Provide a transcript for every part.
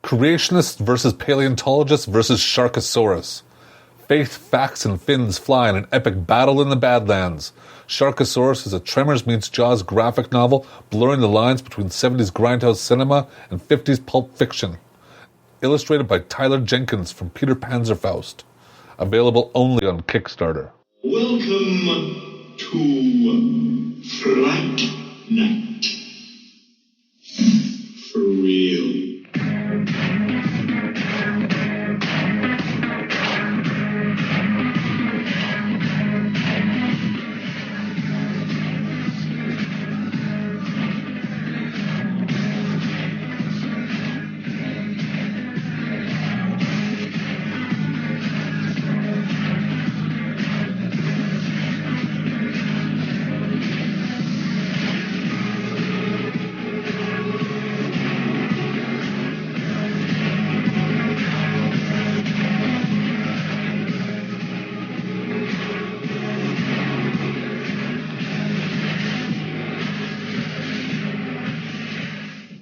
Creationists versus paleontologists versus Sharkosaurus. Faith, facts, and fins fly in an epic battle in the Badlands. Sharkosaurus is a Tremors meets Jaws graphic novel blurring the lines between 70s grindhouse cinema and 50s pulp fiction. Illustrated by Tyler Jenkins from Peter Panzerfaust. Available only on Kickstarter. Welcome to Fright Night. For real.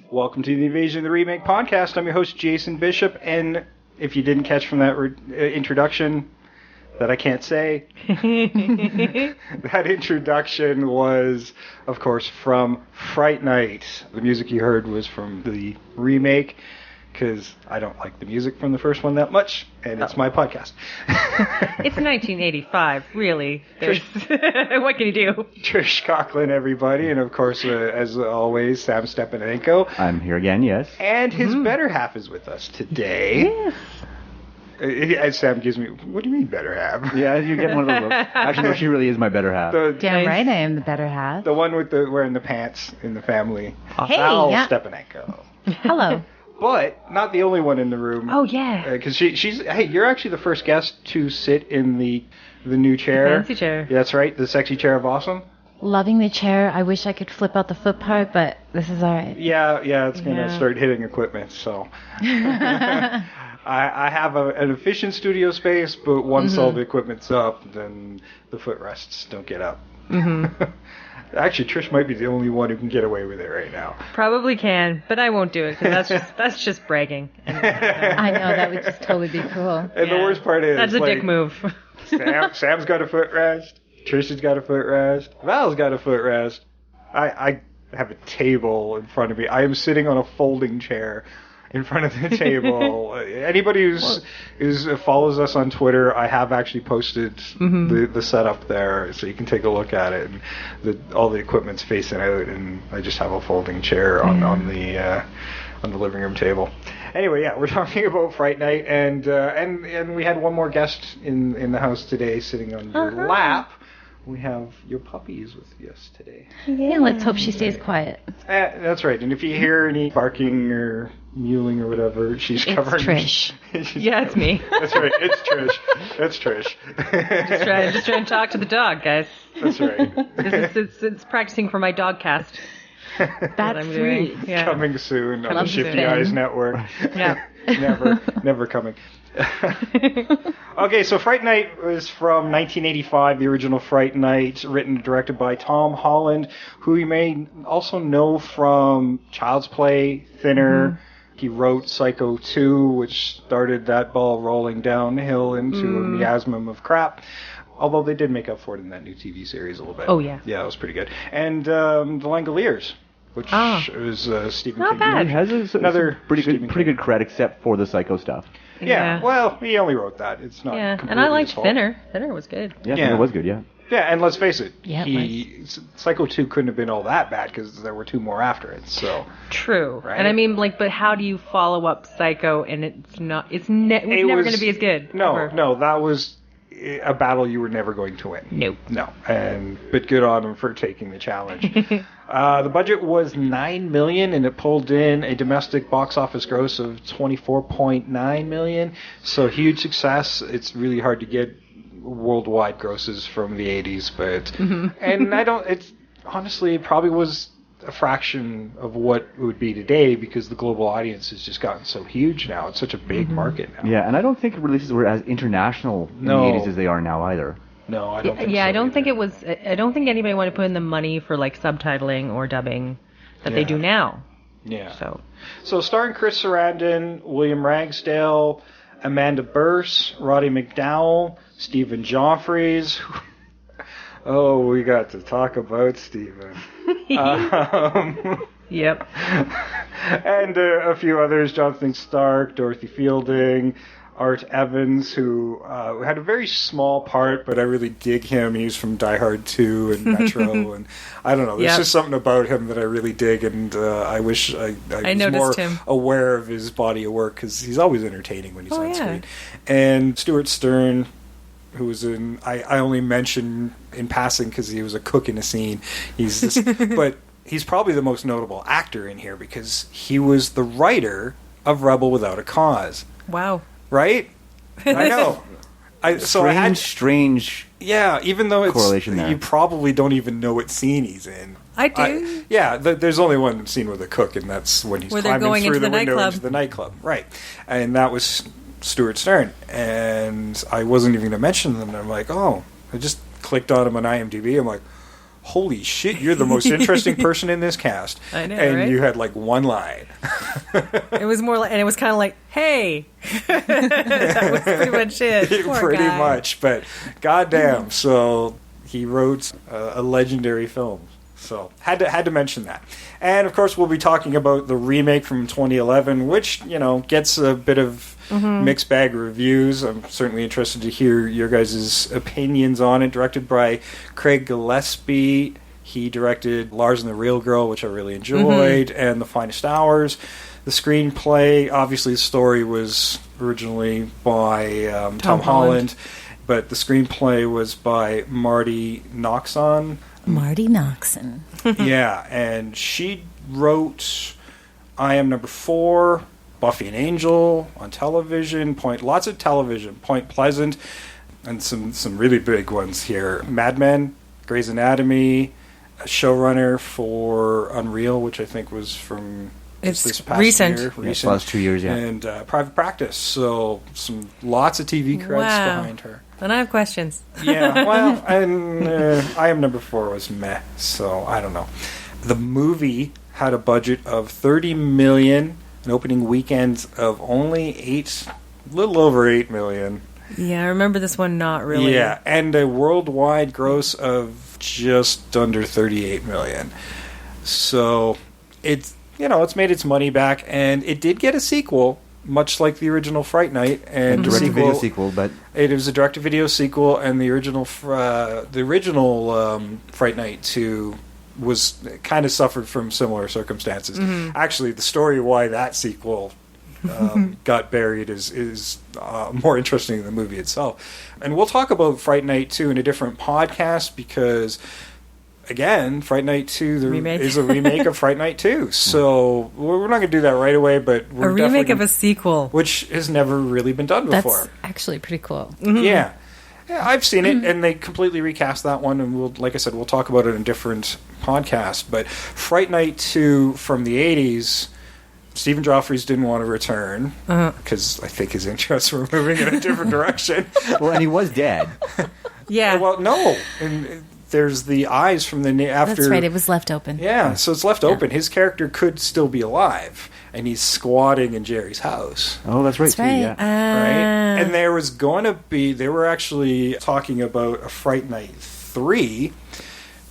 Welcome to the Invasion of the Remake podcast. I'm your host, Jason Bishop, and if you didn't catch from that introduction that I can't say, that introduction was, of course, from Fright Night. The music you heard was from the remake, because I don't like the music from the first one that much, and it's my podcast. It's 1985, really. What can you do? Trish Coughlin, everybody, and of course, as always, Sam Stepanenko. I'm here again, yes. And his better half is with us today. Yes. And Sam gives me, what do you mean better half? Yeah, you get one of those looks. Actually, no, she really is my better half. Damn right I am the better half. The one with the wearing the pants in the family. Hey, Val yeah. Stepanenko. Hello. But not the only one in the room. Oh, yeah. Because she's, hey, you're actually the first guest to sit in the new chair. The fancy chair. Yeah, that's right, the sexy chair of awesome. Loving the chair. I wish I could flip out the foot part, but this is all right. Yeah, it's going to start hitting equipment, so. I have an efficient studio space, but once all the equipment's up, then the footrests don't get up. Actually, Trish might be the only one who can get away with it right now. Probably can, but I won't do it because that's just bragging. And, I know, that would just totally be cool. And the worst part is, that's a dick move. Sam's got a footrest. Trish's got a footrest. Val's got a footrest. I have a table in front of me. I am sitting on a folding chair in front of the table. Anybody who's follows us on Twitter, I have actually posted the setup there, so you can take a look at it. And all the equipment's facing out, and I just have a folding chair on the living room table. Anyway, yeah, we're talking about Fright Night, and we had one more guest in the house today, sitting on your lap. We have your puppies with us today. Yeah, let's hope she stays quiet. That's right. And if you hear any barking or mewling or whatever, she's covering. Trish. Yeah, it's me. That's right. It's Trish. That's Trish. Just trying to talk to the dog, guys. That's right. It's practicing for my dog cast. That's sweet. Yeah. Coming soon on the Love Shifty Finn. Eyes Network. Yeah. Never coming. Okay, so Fright Night was from 1985, the original Fright Night, written and directed by Tom Holland, who you may also know from Child's Play, Thinner. He wrote Psycho 2, which started that ball rolling downhill into a miasma of crap. Although they did make up for it in that new TV series a little bit. Oh, yeah. Yeah, it was pretty good. And The Langoliers, which is Stephen Not King. bad. He has Another pretty Stephen good credit, except for the Psycho stuff. Yeah, well, he only wrote that. It's not completely and I liked his fault. Thinner. Thinner was good. Yeah, it was good, yeah. Yeah, and let's face it, Yeah, Psycho 2 couldn't have been all that bad because there were two more after it. So True. Right? And I mean, but how do you follow up Psycho and it's never going to be as good? ever. No, that was a battle you were never going to win. Nope. No, but good on him for taking the challenge. The budget was $9 million, and it pulled in a domestic box office gross of $24.9 million. So huge success. It's really hard to get worldwide grosses from the 80s, but and it's honestly, it probably was a fraction of what it would be today because the global audience has just gotten so huge now. It's such a big market now. Yeah, and I don't think releases were as international in the 80s as they are now either. No, I don't think so. Yeah, I don't either. think it was. I don't think anybody wanted to put in the money for like subtitling or dubbing that they do now. Yeah. So starring Chris Sarandon, William Ragsdale, Amanda Burse, Roddy McDowell, Stephen Joffreys. Oh, we got to talk about Stephen. Yep. And a few others, Jonathan Stark, Dorothy Fielding, Art Evans, who had a very small part, but I really dig him. He was from Die Hard 2 and Metro, and I don't know. There's just something about him that I really dig, and I wish I was more aware of his body of work, because he's always entertaining when he's on screen. And Stuart Stern, who was in... I only mention in passing because he was a cook in a scene. He's this, but he's probably the most notable actor in here because he was the writer of Rebel Without a Cause. Wow. Right? I know. Strange. Yeah, even though correlation there. You probably don't even know what scene he's in. I do. There's only one scene with a cook, and that's when he's climbing through the window into the nightclub. Right. And that was Stuart Stern. And I wasn't even going to mention them, and I'm like, I just clicked on him on IMDb. I'm like, holy shit, you're the most interesting person in this cast. I know, and right? you had like one line. It was more like, and it was kind of like, hey. That was pretty much it. Pretty much, but goddamn. So he wrote a legendary film. So had to mention that. And of course, we'll be talking about the remake from 2011, which gets a bit of mixed bag reviews. I'm certainly interested to hear your guys' opinions on it. Directed by Craig Gillespie. He directed Lars and the Real Girl, which I really enjoyed, and The Finest Hours. The screenplay, obviously the story was originally by Tom Holland, but the screenplay was by Marty Noxon. Marty Noxon. Yeah, and she wrote I Am Number 4, Buffy and Angel on television, lots of television, Point Pleasant, and some really big ones here. Mad Men, Grey's Anatomy, a showrunner for Unreal, which I think was from this past recent. year. Recent. Last 2 years, yeah. And Private Practice, so lots of TV credits behind her. And I have questions. Yeah, well, and I Am Number 4 was meh, so I don't know. The movie had a budget of $30 million, an opening weekend of only a little over $8 million. Yeah, I remember this one not really. Yeah, and a worldwide gross of just under $38 million. So it's made its money back, and it did get a sequel, much like the original Fright Night, and direct-to-video sequel, but it was a direct-to-video sequel, and the original Fright Night 2 was kind of suffered from similar circumstances. Actually, the story why that sequel got buried is more interesting than the movie itself. And we'll talk about Fright Night 2 in a different podcast because, again, Fright Night 2 is a remake of Fright Night 2. So we're not going to do that right away, but we're a remake of a sequel. Which has never really been done before. That's actually pretty cool. Yeah, I've seen it, and they completely recast that one, and like I said, we'll talk about it in a different podcast. But Fright Night 2 from the 80s, Stephen Joffreys didn't want to return because I think his interests were moving in a different direction. Well, and he was dead. Yeah. Well, no. And there's the eyes from the after. That's right. It was left open. Yeah, so it's left open. His character could still be alive, and he's squatting in Jerry's house. Oh, that's right. That's right. Yeah. Right? And there was going to be... They were actually talking about a Fright Night 3...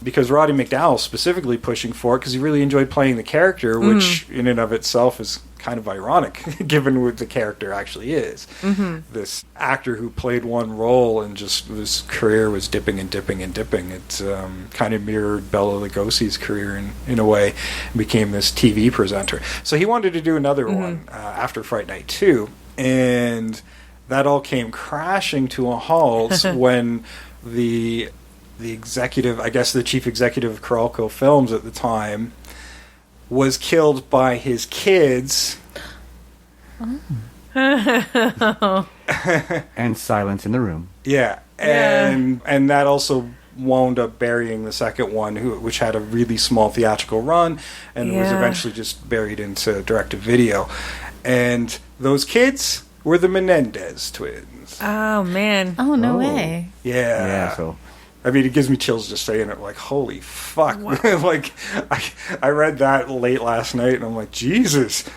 because Roddy McDowell specifically pushing for it because he really enjoyed playing the character, which in and of itself is kind of ironic given what the character actually is. This actor who played one role and just his career was dipping and dipping and dipping. It kind of mirrored Bela Lugosi's career in a way, and became this TV presenter. So he wanted to do another one after Fright Night 2, and that all came crashing to a halt when the executive, I guess the chief executive of Carolco Films at the time, was killed by his kids. And silence in the room. Yeah. And that also wound up burying the second one, which had a really small theatrical run, and was eventually just buried into direct-to-video. And those kids were the Menendez twins. Oh, man. Oh, no way. Yeah. Yeah, so... I mean, it gives me chills just saying it. Like, holy fuck! Wow. Like, I read that late last night, and I'm like, Jesus.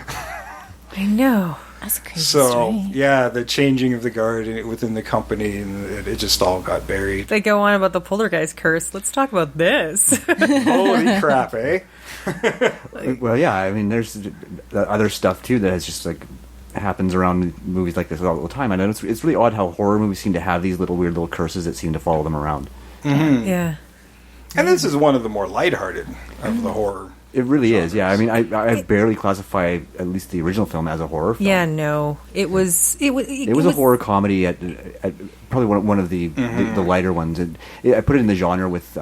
I know. That's a crazy So story. yeah, the changing of the guard within the company, and it just all got buried. They go on about the poltergeist curse. Let's talk about this. Holy crap, eh? Well, yeah, I mean, there's other stuff too that has just like happens around movies like this all the time. I know it's really odd how horror movies seem to have these little weird little curses that seem to follow them around. Yeah. And this is one of the more lighthearted of the horror. It really is, yeah. I mean, I barely classify at least the original film as a horror film. Yeah, no. It was a horror comedy at probably one of the lighter ones. I put it in the genre with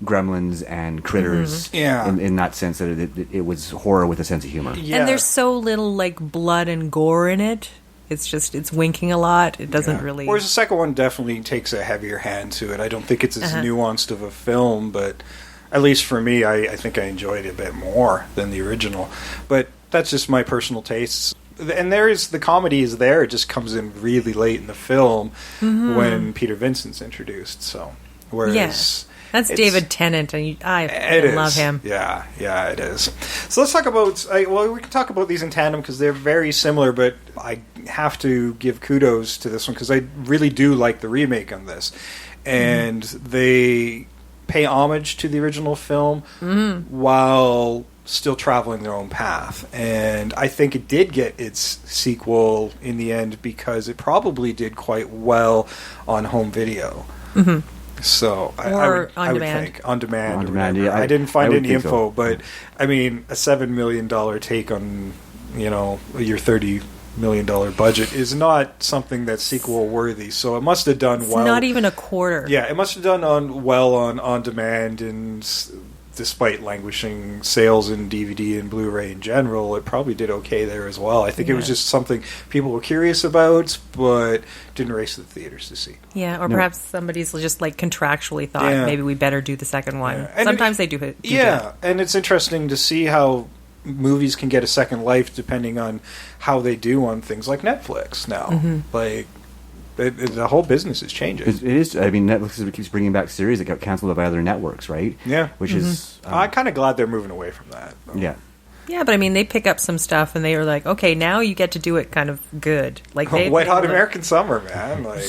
Gremlins and Critters. Yeah. In that sense that it was horror with a sense of humor. Yeah. And there's so little like blood and gore in it. It's winking a lot. It doesn't really. Whereas the second one definitely takes a heavier hand to it. I don't think it's as nuanced of a film, but at least for me, I think I enjoyed it a bit more than the original. But that's just my personal tastes. And the comedy is there. It just comes in really late in the film when Peter Vincent's introduced. So, whereas that's David Tennant, and I love him. Yeah, it is. So let's talk about. We can talk about these in tandem because they're very similar. But I have to give kudos to this one because I really do like the remake on this, and they pay homage to the original film while still traveling their own path. And I think it did get its sequel in the end because it probably did quite well on home video. So I would think on demand. On demand, yeah. I didn't find any info, so. but I mean, a $7 million take on your $30 million budget is not something that's sequel worthy. So it must have done well. Not even a quarter. Yeah, it must have done well on demand, and despite languishing sales in DVD and Blu-ray in general, it probably did okay there as well. I think it was just something people were curious about, but didn't race to the theaters to see. Yeah, or perhaps somebody's just like contractually thought maybe we better do the second one. Yeah. Sometimes they do it. And it's interesting to see how movies can get a second life depending on how they do on things like Netflix now. Like, the whole business is changing. It is. I mean, Netflix keeps bringing back series that got canceled by other networks, right? Yeah. Which is... I'm kind of glad they're moving away from that. Yeah. Yeah, but I mean, they pick up some stuff, and they were like, okay, now you get to do it kind of good. Like Wet Hot American Summer, man. Like,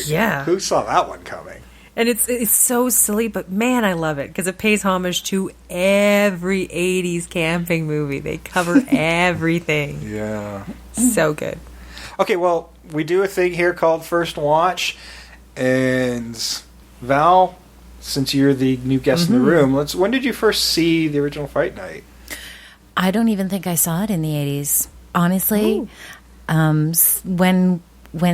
who saw that one coming? And it's so silly, but man, I love it because it pays homage to every 80s camping movie. They cover everything. Yeah. So good. Okay, well, we do a thing here called First Watch, and Val, since you're the new guest in the room, when did you first see the original Fright Night? I don't even think I saw it in the 80s. Honestly, when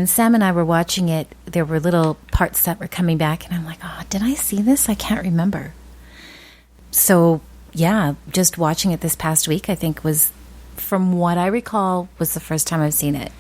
Sam and I were watching it, there were little parts that were coming back, and I'm like, oh, did I see this? I can't remember. So, yeah, just watching it this past week, I think was, from what I recall, was the first time I've seen it.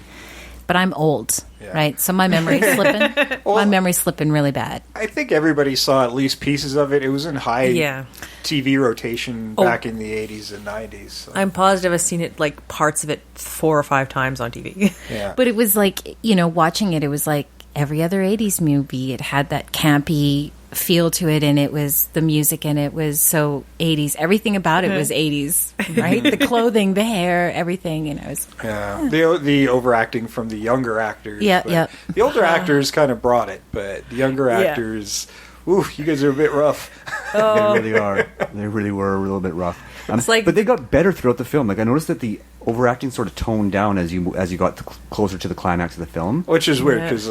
But I'm old, right? So my memory's slipping. My memory's slipping really bad. I think everybody saw at least pieces of it. It was in high TV rotation back in the 80s and 90s. So. I'm positive I've seen it, like, parts of it 4 or 5 times on TV. Yeah. But it was like, watching it, it was like every other 80s movie. It had that campy feel to it, and it was the music, and it was so 80s. Everything about it was 80s, right? The clothing, the hair, everything, the overacting from the younger actors. Yeah. The older actors kind of brought it, but the younger actors, ooh, you guys are a bit rough. They really are. They really were a little bit rough. But they got better throughout the film. Like, I noticed that the overacting sort of toned down as you got closer to the climax of the film, which is weird because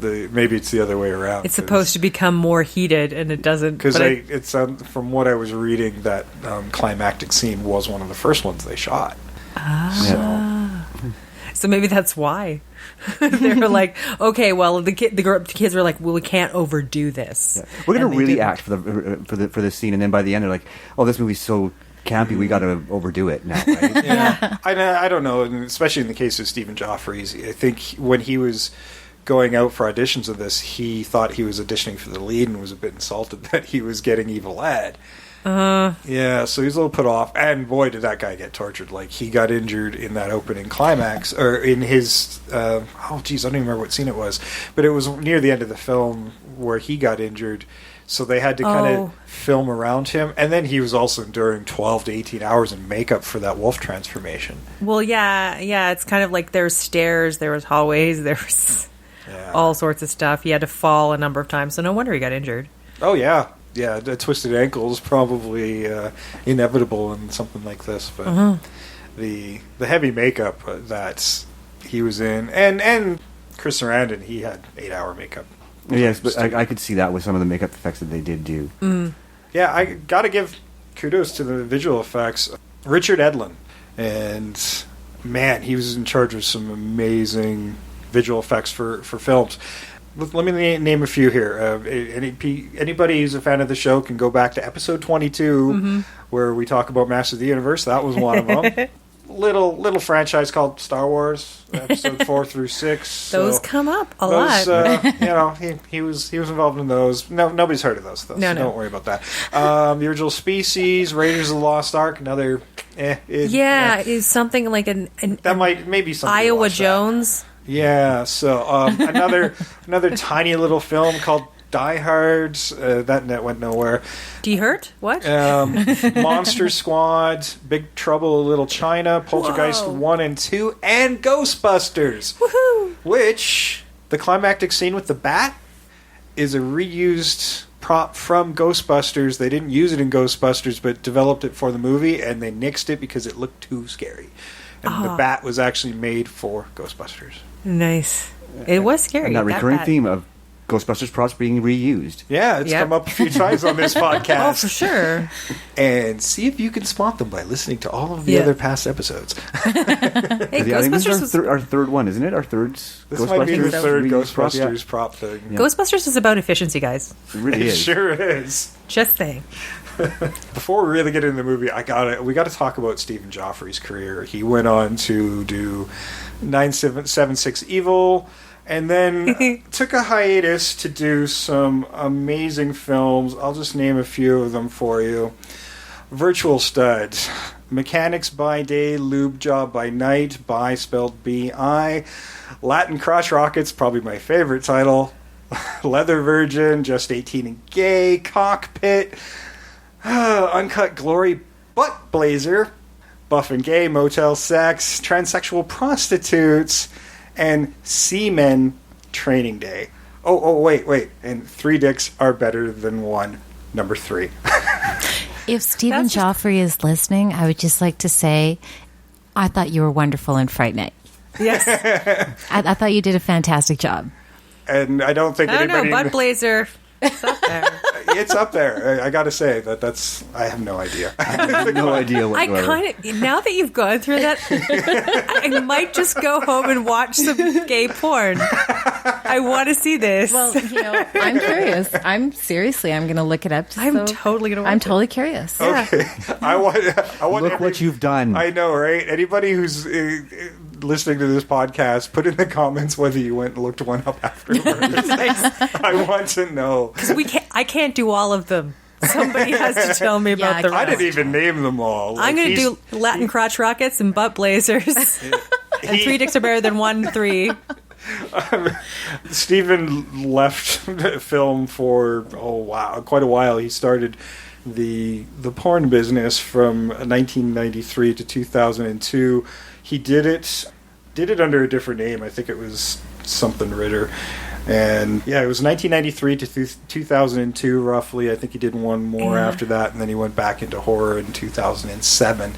maybe it's the other way around. It's supposed to become more heated, and it doesn't. Because it's from what I was reading, that climactic scene was one of the first ones they shot. So maybe that's why they were like, okay, well, the kids were like, well, we can't overdo this. Yeah. We're going to really act for this scene, and then by the end, they're like, oh, this movie's so campy, we got to overdo it now, right? Yeah. I don't know, and especially in the case of Stephen Joffrey, I think when he was going out for auditions of this, he thought he was auditioning for the lead and was a bit insulted that he was getting Evil Ed. Yeah, so he's a little put off, and boy, did that guy get tortured. Like, he got injured in that opening climax, or in his I don't even remember what scene it was, but it was near the end of the film where he got injured. So they had to kind Oh. of film around him. And then he was also enduring 12 to 18 hours in makeup for that wolf transformation. Well, yeah. It's kind of like there's stairs, there was hallways, there was Yeah. all sorts of stuff. He had to fall a number of times, so no wonder he got injured. Oh, yeah. Yeah, the twisted ankle is probably inevitable in something like this. But the heavy makeup that he was in, and Chris Sarandon, he had 8-hour makeup. Yes, but I could see that with some of the makeup effects that they did do. Yeah, I got to give kudos to the visual effects. Richard Edlund, and man, he was in charge of some amazing visual effects for films. Let me name a few here. Anybody who's a fan of the show can go back to episode 22, where we talk about Master of the Universe. That was one of them. Little franchise called Star Wars, episode 4 through 6. Those So come up a those, lot. he was involved in those. No, nobody's heard of those though. No. Don't worry about that. The original Species, Raiders of the Lost Ark, another. Is something like an That might maybe something. to Iowa watch that. Jones. Yeah. So another tiny little film called Die Hard. That went nowhere. D Hurt? What? Monster Squad, Big Trouble in Little China, Poltergeist Whoa. 1 and 2, and Ghostbusters. Woohoo! Which, the climactic scene with the bat is a reused prop from Ghostbusters. They didn't use it in Ghostbusters, but developed it for the movie, and they nixed it because it looked too scary. And the bat was actually made for Ghostbusters. Nice. It was scary. And that recurring bat. theme of Ghostbusters props being reused. Yeah, it's Yep. come up a few times on this podcast. Oh, for sure. And see if you can spot them by listening to all of the Yeah. other past episodes. Hey, Yeah, I think this Ghostbusters is was our third one, isn't it? Our third This might be the third reused prop, yeah. Ghostbusters prop thing. Ghostbusters is about efficiency, guys. It really It is. sure is. Just saying. Before we really get into the movie, we got to talk about Stephen Joffrey's career. He went on to do 976 Evil, and then took a hiatus to do some amazing films. I'll just name a few of them for you. Virtual Stud, Mechanics by Day, Lube Job by Night, Bi spelled B-I, Latin Crotch Rockets, probably my favorite title, Leather Virgin, Just 18 and Gay, Cockpit, Uncut Glory, Butt Blazer, Buff and Gay, Motel Sex, Transsexual Prostitutes, and Seamen Training Day. Wait. And 3 dicks are better than one. Number 3. If Stephen That's just- Joffrey is listening, I would just like to say, I thought you were wonderful in Fright Night. Yes. I thought you did a fantastic job. And I don't think I don't know. anybody... Bud Blazer. It's up there. It's up there. I gotta say that's... I have no idea. I have no idea I whatsoever. kind of, now that you've gone through that, I might just go home and watch some gay porn. I want to see this. Well, I'm curious. I'm going to look it up. I'm totally gonna watch I'm it. totally curious. Okay. I want Look what you've done. I know, right? Anybody who's listening to this podcast, put in the comments whether you went and looked one up afterwards. I want to know. Because I can't do all of them. Somebody has to tell me Yeah, about the I rest. didn't even name them all. I'm going to He's- do Latin crotch rockets and butt blazers. And 3 dicks are better than 1 3. Stephen left film for quite a while. He started the porn business from 1993 to 2002. He did it under a different name. I think it was something Ritter. And yeah, it was 1993 to 2002 roughly. I think he did one more after that, and then he went back into horror in 2007.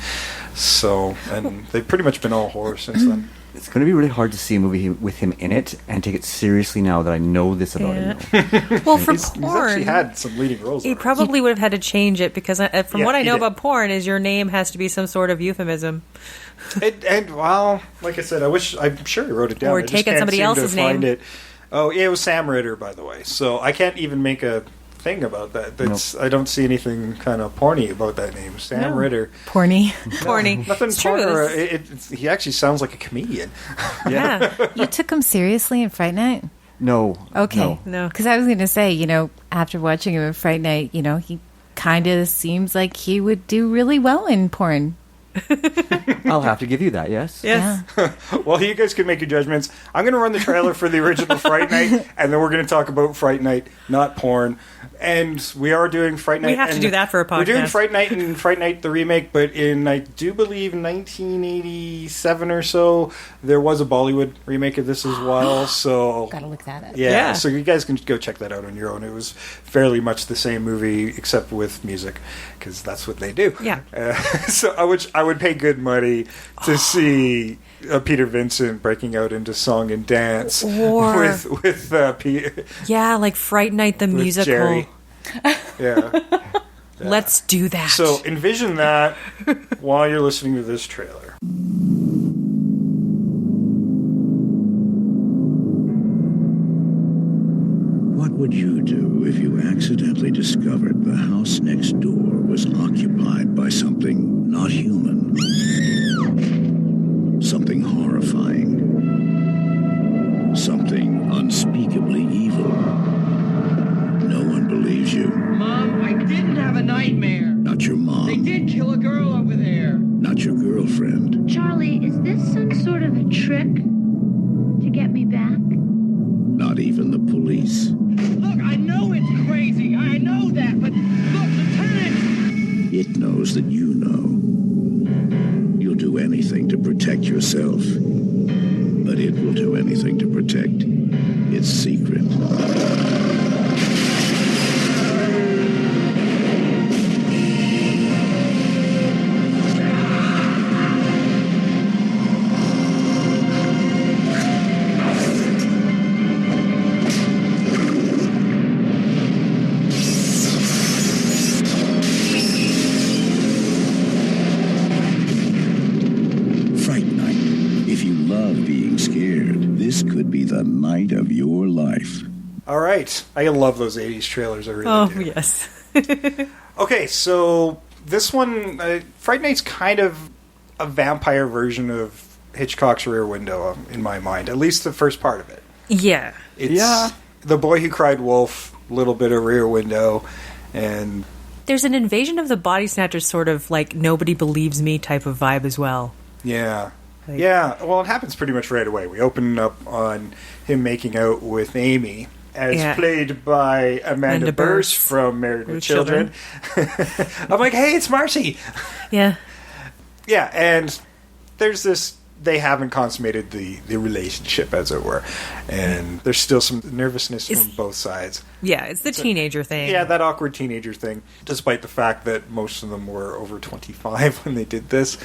So, and they've pretty much been all horror since then. It's going to be really hard to see a movie with him in it and take it seriously now that I know this about him. Well, for He's actually porn, had some leading roles. he already. probably would have had to change it because from Yeah, what I he know did. about porn is your name has to be some sort of euphemism. Well, like I said, I'm sure he wrote it down. Or I just taken can't somebody seem to else's find name. It. Oh, yeah, it was Sam Ritter, by the way. So I can't even make a thing about that. I don't see anything kind of porny about that name, Sam No. Ritter. Porny. Porny. Nothing It's true. porny. He actually sounds like a comedian. Yeah. You took him seriously in Fright Night? No. Okay. No. Because I was going to say, after watching him in Fright Night, he kind of seems like he would do really well in porn. I'll have to give you that. Yes. Yes. Well, you guys can make your judgments. I'm going to run the trailer for the original Fright Night, and then we're going to talk about Fright Night, not porn. And we are doing Fright Night. We have to do that for a podcast. We're doing Fright Night and Fright Night the remake, but in, I do believe, 1987 or so, there was a Bollywood remake of this as well. So Gotta look that up. yeah, so you guys can go check that out on your own. It was fairly much the same movie, except with music, because that's what they do. Yeah. So I would pay good money to see Peter Vincent breaking out into song and dance Or- with Peter. Yeah, like Fright Night the With musical. Jerry. Yeah. Let's do that. So envision that while you're listening to this trailer. What would you do if you accidentally discovered the house next door was occupied by something not human? Something horrifying. Something unspeakably evil. No one believes you. Mom, I didn't have a nightmare. Not your mom. They did kill a girl over there. Not your girlfriend. Charlie, is this some sort of a trick to get me back? Not even the police. Look, I know it's crazy. I know that, but look, Lieutenant! It knows that you know. You'll do anything to protect yourself. But it will do anything to protect its secret. Fright Night. If you love being scared, this could be the night of your life. All right. I love those 80s trailers. I really Oh, do. yes. Okay, so this one, Fright Night's kind of a vampire version of Hitchcock's Rear Window, in my mind. At least the first part of it. Yeah. It's The Boy Who Cried Wolf, a little bit of Rear Window, and There's an Invasion of the Body Snatchers sort of like nobody believes me type of vibe as well. yeah. Like- Yeah, well, it happens pretty much right away. We open up on him making out with Amy, as Yeah. played by Amanda Burse Burse from Married with with Children. I'm like, hey, it's Marcy! Yeah. Yeah, and there's this. They haven't consummated the relationship, as it were, and there's still some nervousness from both sides. Yeah, it's the teenager thing. Yeah, that awkward teenager thing. Despite the fact that most of them were over 25 when they did this,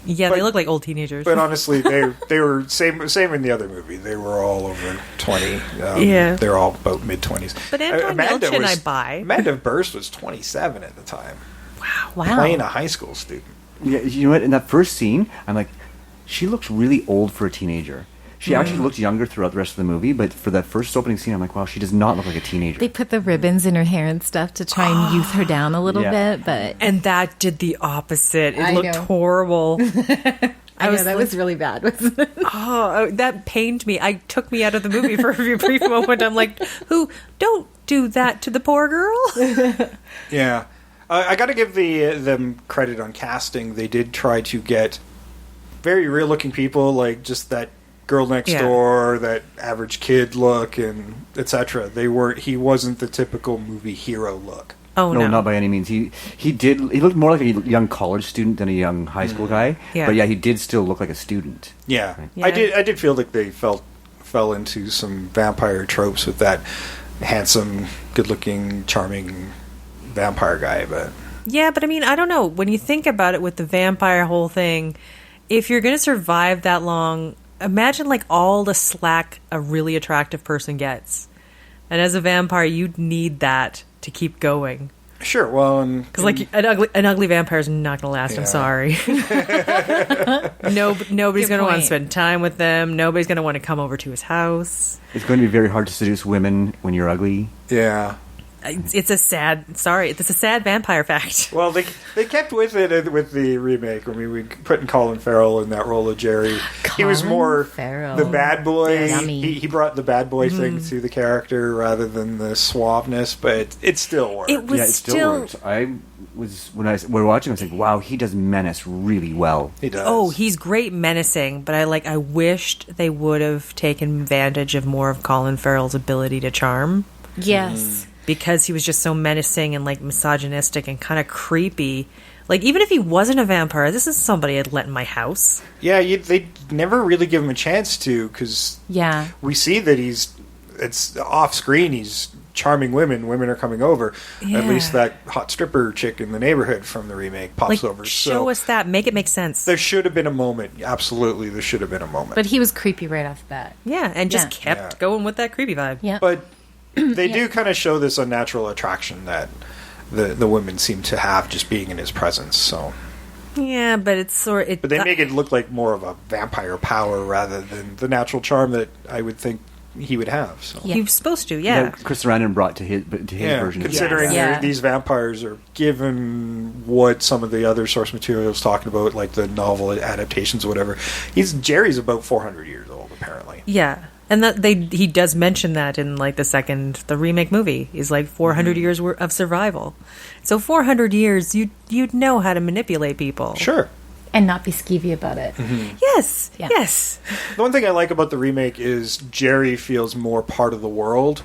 Yeah, But- they look like old teenagers. but honestly, they were same in the other movie. They were all over 20. Yeah. They're all about mid-20s. But Anton Yelchin I buy. Amanda Burst was 27 at the time, Wow. playing a high school student. Yeah, you know what? In that first scene, I'm like, she looks really old for a teenager. She actually looks younger throughout the rest of the movie, but for that first opening scene, I'm like, wow, she does not look like a teenager. They put the ribbons in her hair and stuff to try and youth her down a little Yeah. bit, but And that did the opposite. It I looked know. horrible. I know was that like- was really bad, wasn't it? Oh, that pained me. I took me out of the movie for a brief moment. I'm like, "Who? Don't do that to the poor girl." Yeah, I got to give them credit on casting. They did try to get very real-looking people, like just that girl next Yeah. door, that average kid look, and etc. He wasn't the typical movie hero look. Oh no, no, not by any means. He looked more like a young college student than a young high school guy. Yeah. But yeah, he did still look like a student. Yeah, Yeah. I did feel like they fell into some vampire tropes with that handsome, good-looking, charming vampire guy, but. Yeah, but I mean, I don't know. When you think about it with the vampire whole thing, if you're going to survive that long, imagine like all the slack a really attractive person gets. And as a vampire, you'd need that to keep going. Sure, well, Because like an ugly vampire is not going to last. Yeah. I'm sorry. Nobody's Good going to want to point. spend time with them. Nobody's going to want to come over to his house. It's going to be very hard to seduce women when you're ugly. yeah. It's a sad vampire fact. Well, they kept with it with the remake. I mean, we put in Colin Farrell in that role of Jerry. He was Colin more Farrell. the bad boy. Yummy. He brought the bad boy thing to the character rather than the suaveness, but it still worked. It was yeah, it still works. I was when we were watching. I was like, wow, he does menace really well. He does. Oh, he's great menacing, but I wished they would have taken advantage of more of Colin Farrell's ability to charm. Yes. Because he was just so menacing and like misogynistic and kind of creepy. Like, even if he wasn't a vampire, this is somebody I'd let in my house. Yeah, they never really give him a chance to, because Yeah. we see that it's off screen, he's charming women. Women are coming over. Yeah. At least that hot stripper chick in the neighborhood from the remake pops over. Show us that. Make it make sense. There should have been a moment. Absolutely, there should have been a moment. But he was creepy right off the bat. Yeah, and just Yeah. kept going with that creepy vibe. Yeah. But they do kind of show this unnatural attraction that the women seem to have just being in his presence. So, Yeah, but it's sort of... but they make it look like more of a vampire power rather than the natural charm that I would think he would have. So. He was supposed to, yeah. That Chris Sarandon brought to his version. Considering Yes. these vampires are given what some of the other source material is talking about, like the novel adaptations or whatever. Jerry's about 400 years old, apparently. Yeah. And he does mention that in like the remake movie is like 400 years of survival. So 400 years, you'd know how to manipulate people. Sure. And not be skeevy about it. Yes. Yeah. Yes. The one thing I like about the remake is Jerry feels more part of the world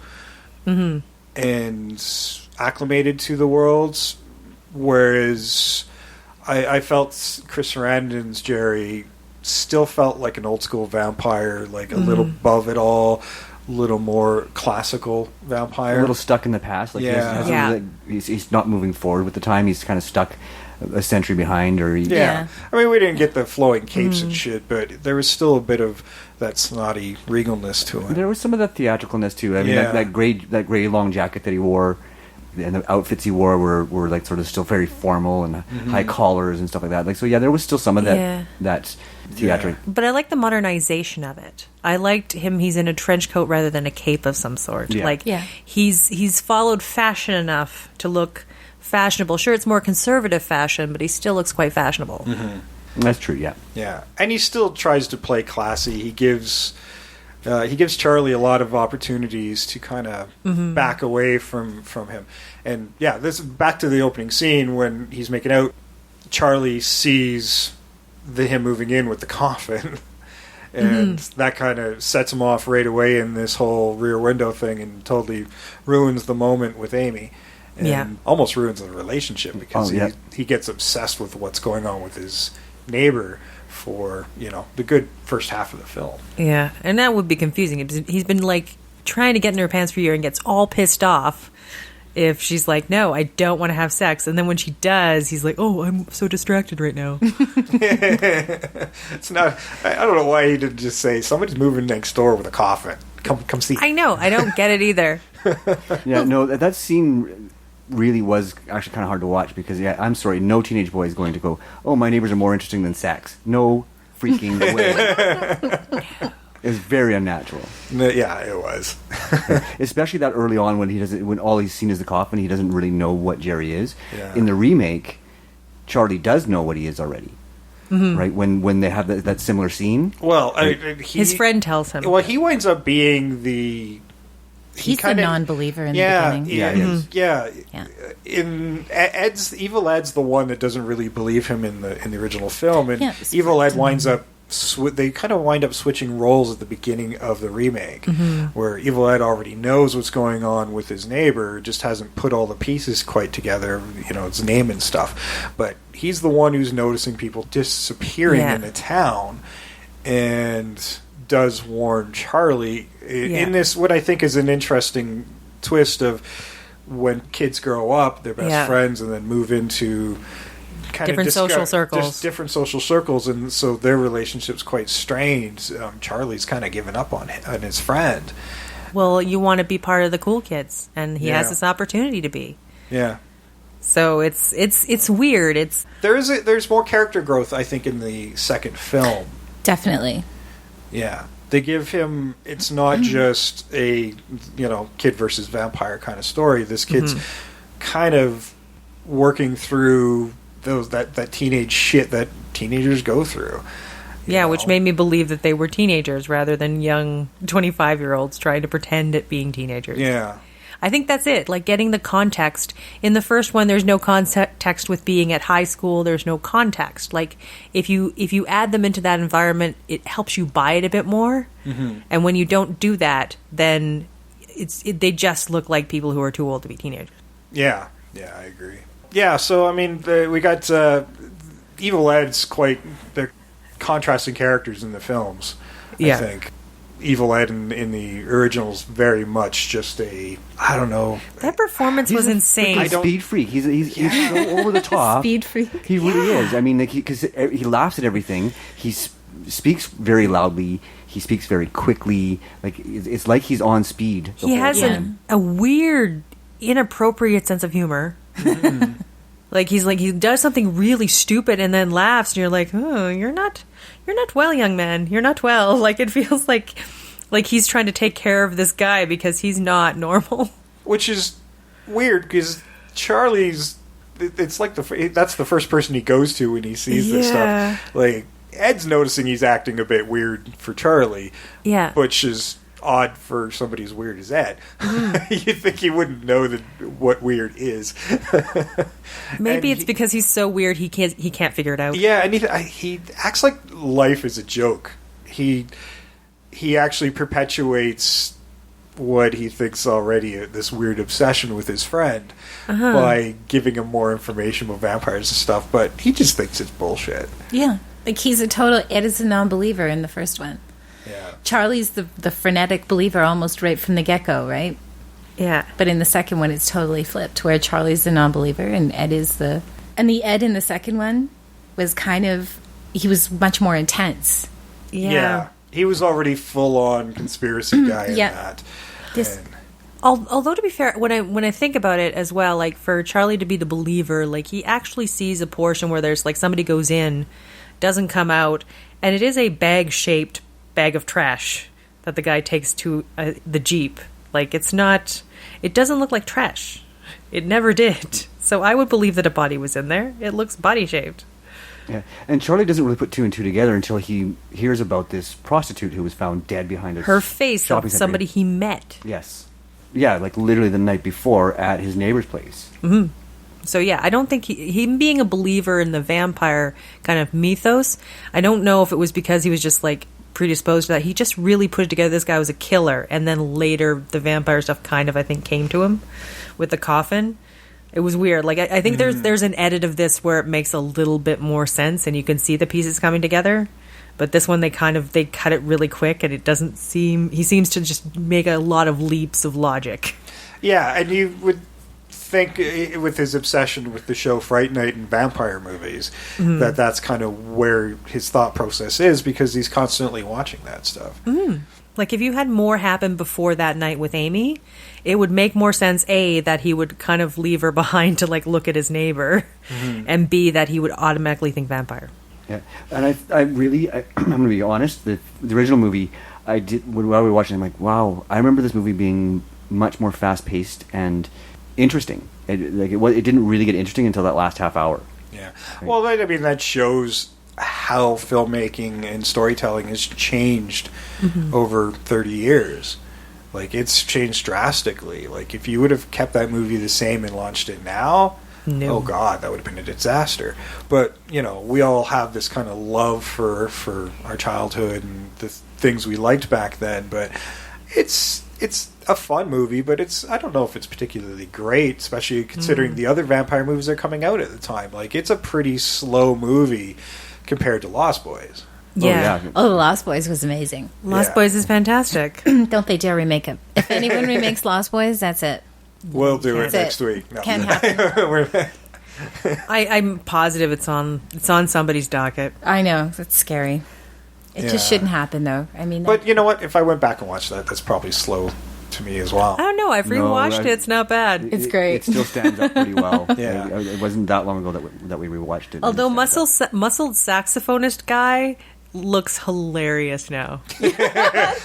and acclimated to the world, whereas I felt Chris Sarandon's Jerry still felt like an old school vampire, like a little above it all, a little more classical vampire. A little stuck in the past. Like Yeah. he's not moving forward with the time. He's kind of stuck a century behind. Yeah. I mean, we didn't get the flowing capes and shit, but there was still a bit of that snotty regalness to it. There was some of that theatricalness too. I mean, Yeah. that gray long jacket that he wore, and the outfits he wore were like sort of still very formal and high collars and stuff like that. Like, so yeah, there was still some of that that theatric. But I like the modernization of it. I liked him. He's in a trench coat rather than a cape of some sort. Yeah. He's followed fashion enough to look fashionable. Sure, it's more conservative fashion, but he still looks quite fashionable. That's true. Yeah. Yeah, and he still tries to play classy. He gives Charlie a lot of opportunities to kind of back away from him. And yeah, this is back to the opening scene when he's making out. Charlie sees him moving in with the coffin, and that kind of sets him off right away in this whole rear window thing, and totally ruins the moment with Amy. And almost ruins the relationship because he gets obsessed with what's going on with his neighbor for the good first half of the film. Yeah, and that would be confusing. He's been like trying to get in her pants for a year and gets all pissed off if she's like, no, I don't want to have sex. And then when she does, he's like, oh, I'm so distracted right now. It's not. I don't know why he didn't just say somebody's moving next door with a coffin. Come see. I know. I don't get it either. Yeah, no, that scene really was actually kind of hard to watch because, I'm sorry, no teenage boy is going to go, oh, my neighbors are more interesting than sex. No freaking way. It was very unnatural. Yeah, it was. Especially that early on when all he's seen is the coffin, he doesn't really know what Jerry is. Yeah. In the remake, Charlie does know what he is already. Right? When they have that similar scene. Well, his friend tells him. Well, he winds up being He's the non-believer in the beginning. Yeah. In Evil Ed's the one that doesn't really believe him in the original film, and Evil Ed winds up. They kind of wind up switching roles at the beginning of the remake, where Evil Ed already knows what's going on with his neighbor, just hasn't put all the pieces quite together, his name and stuff. But he's the one who's noticing people disappearing in the town, and does warn Charlie in this, what I think is an interesting twist of when kids grow up, they're best friends, and then move into kind different of social circles. Just different social circles, and so their relationship's quite strained. Charlie's kind of given up on his friend. Well, you want to be part of the cool kids, and he has this opportunity to be. Yeah. So it's weird. There's more character growth, I think, in the second film. Definitely. Yeah. They give him, it's not just a, kid versus vampire kind of story. This kid's kind of working through that teenage shit that teenagers go through. Yeah, which made me believe that they were teenagers rather than young 25-year-olds trying to pretend at being teenagers. Yeah. I think that's it. Like getting the context. In the first one, there's no context with being at high school. There's no context. Like if you add them into that environment, it helps you buy it a bit more. Mm-hmm. And when you don't do that, then they just look like people who are too old to be teenagers. Yeah, I agree. Yeah, so I mean, we got Evil Ed's quite the contrasting characters in the films. I think Evil Ed in the originals very much just I don't know. That performance was insane. He's a speed freak. He's so over the top. Speed freak. He really is. I mean, because he laughs at everything. He speaks very loudly. He speaks very quickly. Like it's like he's on speed. He has a weird, inappropriate sense of humor. Mm-hmm. Like he does something really stupid and then laughs, and you're like, oh, you're not well, young man. You're not well. Like it feels like he's trying to take care of this guy because he's not normal. Which is weird because Charlie's. It's like that's the first person he goes to when he sees this stuff. Like Ed's noticing he's acting a bit weird for Charlie. Yeah, which is odd for somebody as weird as Ed. You'd think he wouldn't know what weird is. Maybe it's because he's so weird he can't figure it out. Yeah, and he acts like life is a joke. He actually perpetuates what he thinks already this weird obsession with his friend by giving him more information about vampires and stuff, but he just thinks it's bullshit. Yeah. Like he's Ed is a non-believer in the first one. Yeah. Charlie's the frenetic believer almost right from the get-go, right? Yeah. But in the second one, it's totally flipped, where Charlie's the non-believer and Ed is the... And the Ed in the second one was he was much more intense. Yeah. He was already full-on conspiracy guy in that. Although, to be fair, when I think about it as well, like, for Charlie to be the believer, like, he actually sees a portion where there's, like, somebody goes in, doesn't come out, and it is a bag-shaped bag of trash that the guy takes to the Jeep. Like, it doesn't look like trash. It never did. So I would believe that a body was in there. It looks body shaped. Yeah, and Charlie doesn't really put two and two together until he hears about this prostitute who was found dead behind her face of somebody he met. Yes. Yeah, like literally the night before at his neighbor's place. Mm-hmm. So yeah, I don't think him being a believer in the vampire kind of mythos, I don't know if it was because he was just like predisposed to that. He just really put it together. This guy was a killer, and then later the vampire stuff kind of, I think, came to him with the coffin. It was weird. Like I think there's an edit of this where it makes a little bit more sense, and you can see the pieces coming together. But this one, they cut it really quick, and it doesn't seem. He seems to just make a lot of leaps of logic. Yeah, and you would think with his obsession with the show Fright Night and vampire movies that's kind of where his thought process is, because he's constantly watching that stuff. Like if you had more happen before that night with Amy, it would make more sense, A, that he would kind of leave her behind to like look at his neighbor, and B, that he would automatically think vampire. Yeah, and I'm going to be honest, the original movie, while we were watching, I'm like, wow, I remember this movie being much more fast-paced and interesting. It didn't really get interesting until that last half hour. Yeah. Right. Well, I mean, that shows how filmmaking and storytelling has changed over 30 years. Like, it's changed drastically. Like, if you would have kept that movie the same and launched it now, oh God, that would have been a disaster. But, you know, we all have this kind of love for our childhood and the things we liked back then, but it's a fun movie, but I don't know if it's particularly great, especially considering the other vampire movies that are coming out at the time. Like, it's a pretty slow movie compared to Lost Boys. Yeah. Oh, The Lost Boys was amazing. Lost Boys is fantastic. Don't they dare remake it. If anyone remakes Lost Boys, that's it. We'll do it next week. No. Can't happen. I'm positive it's on somebody's docket. I know. That's scary. It just shouldn't happen, though. I mean, but you know what? If I went back and watched that's probably slow to me as well. I don't know. I've rewatched it. It's not bad. It's great. It still stands up pretty well. Yeah. It wasn't that long ago that we rewatched it. Although muscled saxophonist guy looks hilarious now.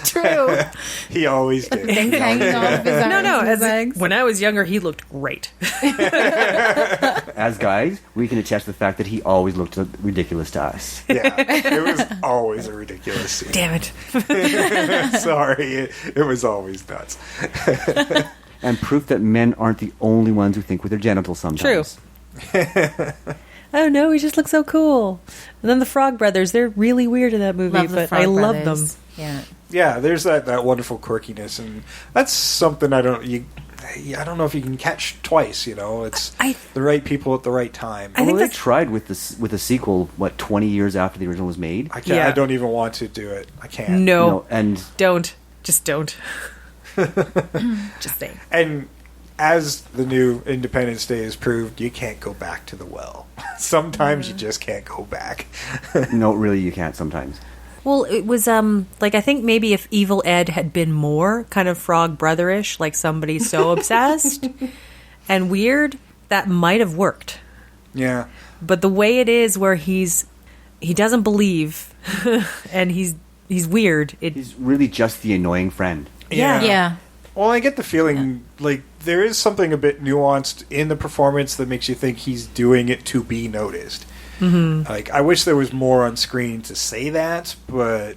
True. He always did. Things hanging off his arms. When I was younger, he looked great. As guys, we can attest to the fact that he always looked ridiculous to us. Yeah, it was always a ridiculous scene. Damn it. Sorry, it was always nuts. And proof that men aren't the only ones who think with their genitals sometimes. Oh no, he just looks so cool. And then the Frog Brothers, they're really weird in that movie, Love the but Frog I love them. Brothers. Yeah. Yeah, there's that wonderful quirkiness, and that's something I don't know if you can catch twice. It's the right people at the right time. I think They that's- tried with the sequel, 20 years after the original was made? I can't. Yeah. I don't even want to do it. I can't. No, and don't. Just don't. Just saying. And as the new Independence Day has proved, you can't go back to the well. Sometimes you just can't go back. no, really, you can't sometimes. Well, it was I think maybe if Evil Ed had been more kind of Frog Brotherish, like somebody so obsessed and weird, that might have worked. Yeah. But the way it is, where he doesn't believe, and he's weird. He's really just the annoying friend. Yeah. Yeah. Well, I get the feeling like there is something a bit nuanced in the performance that makes you think he's doing it to be noticed. Mm-hmm. Like, I wish there was more on screen to say that, but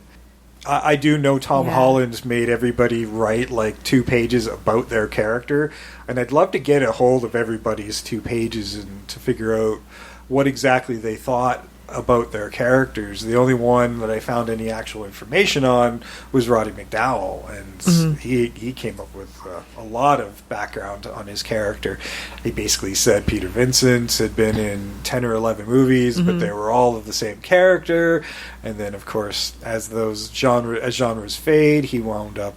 I do know Tom Holland's made everybody write like 2 pages about their character, and I'd love to get a hold of everybody's 2 pages and to figure out what exactly they thought about their characters. The only one that I found any actual information on was Roddy McDowall, and he came up with a lot of background on his character. He basically said Peter Vincent had been in 10 or 11 movies, but they were all of the same character, and then of course as genres fade, he wound up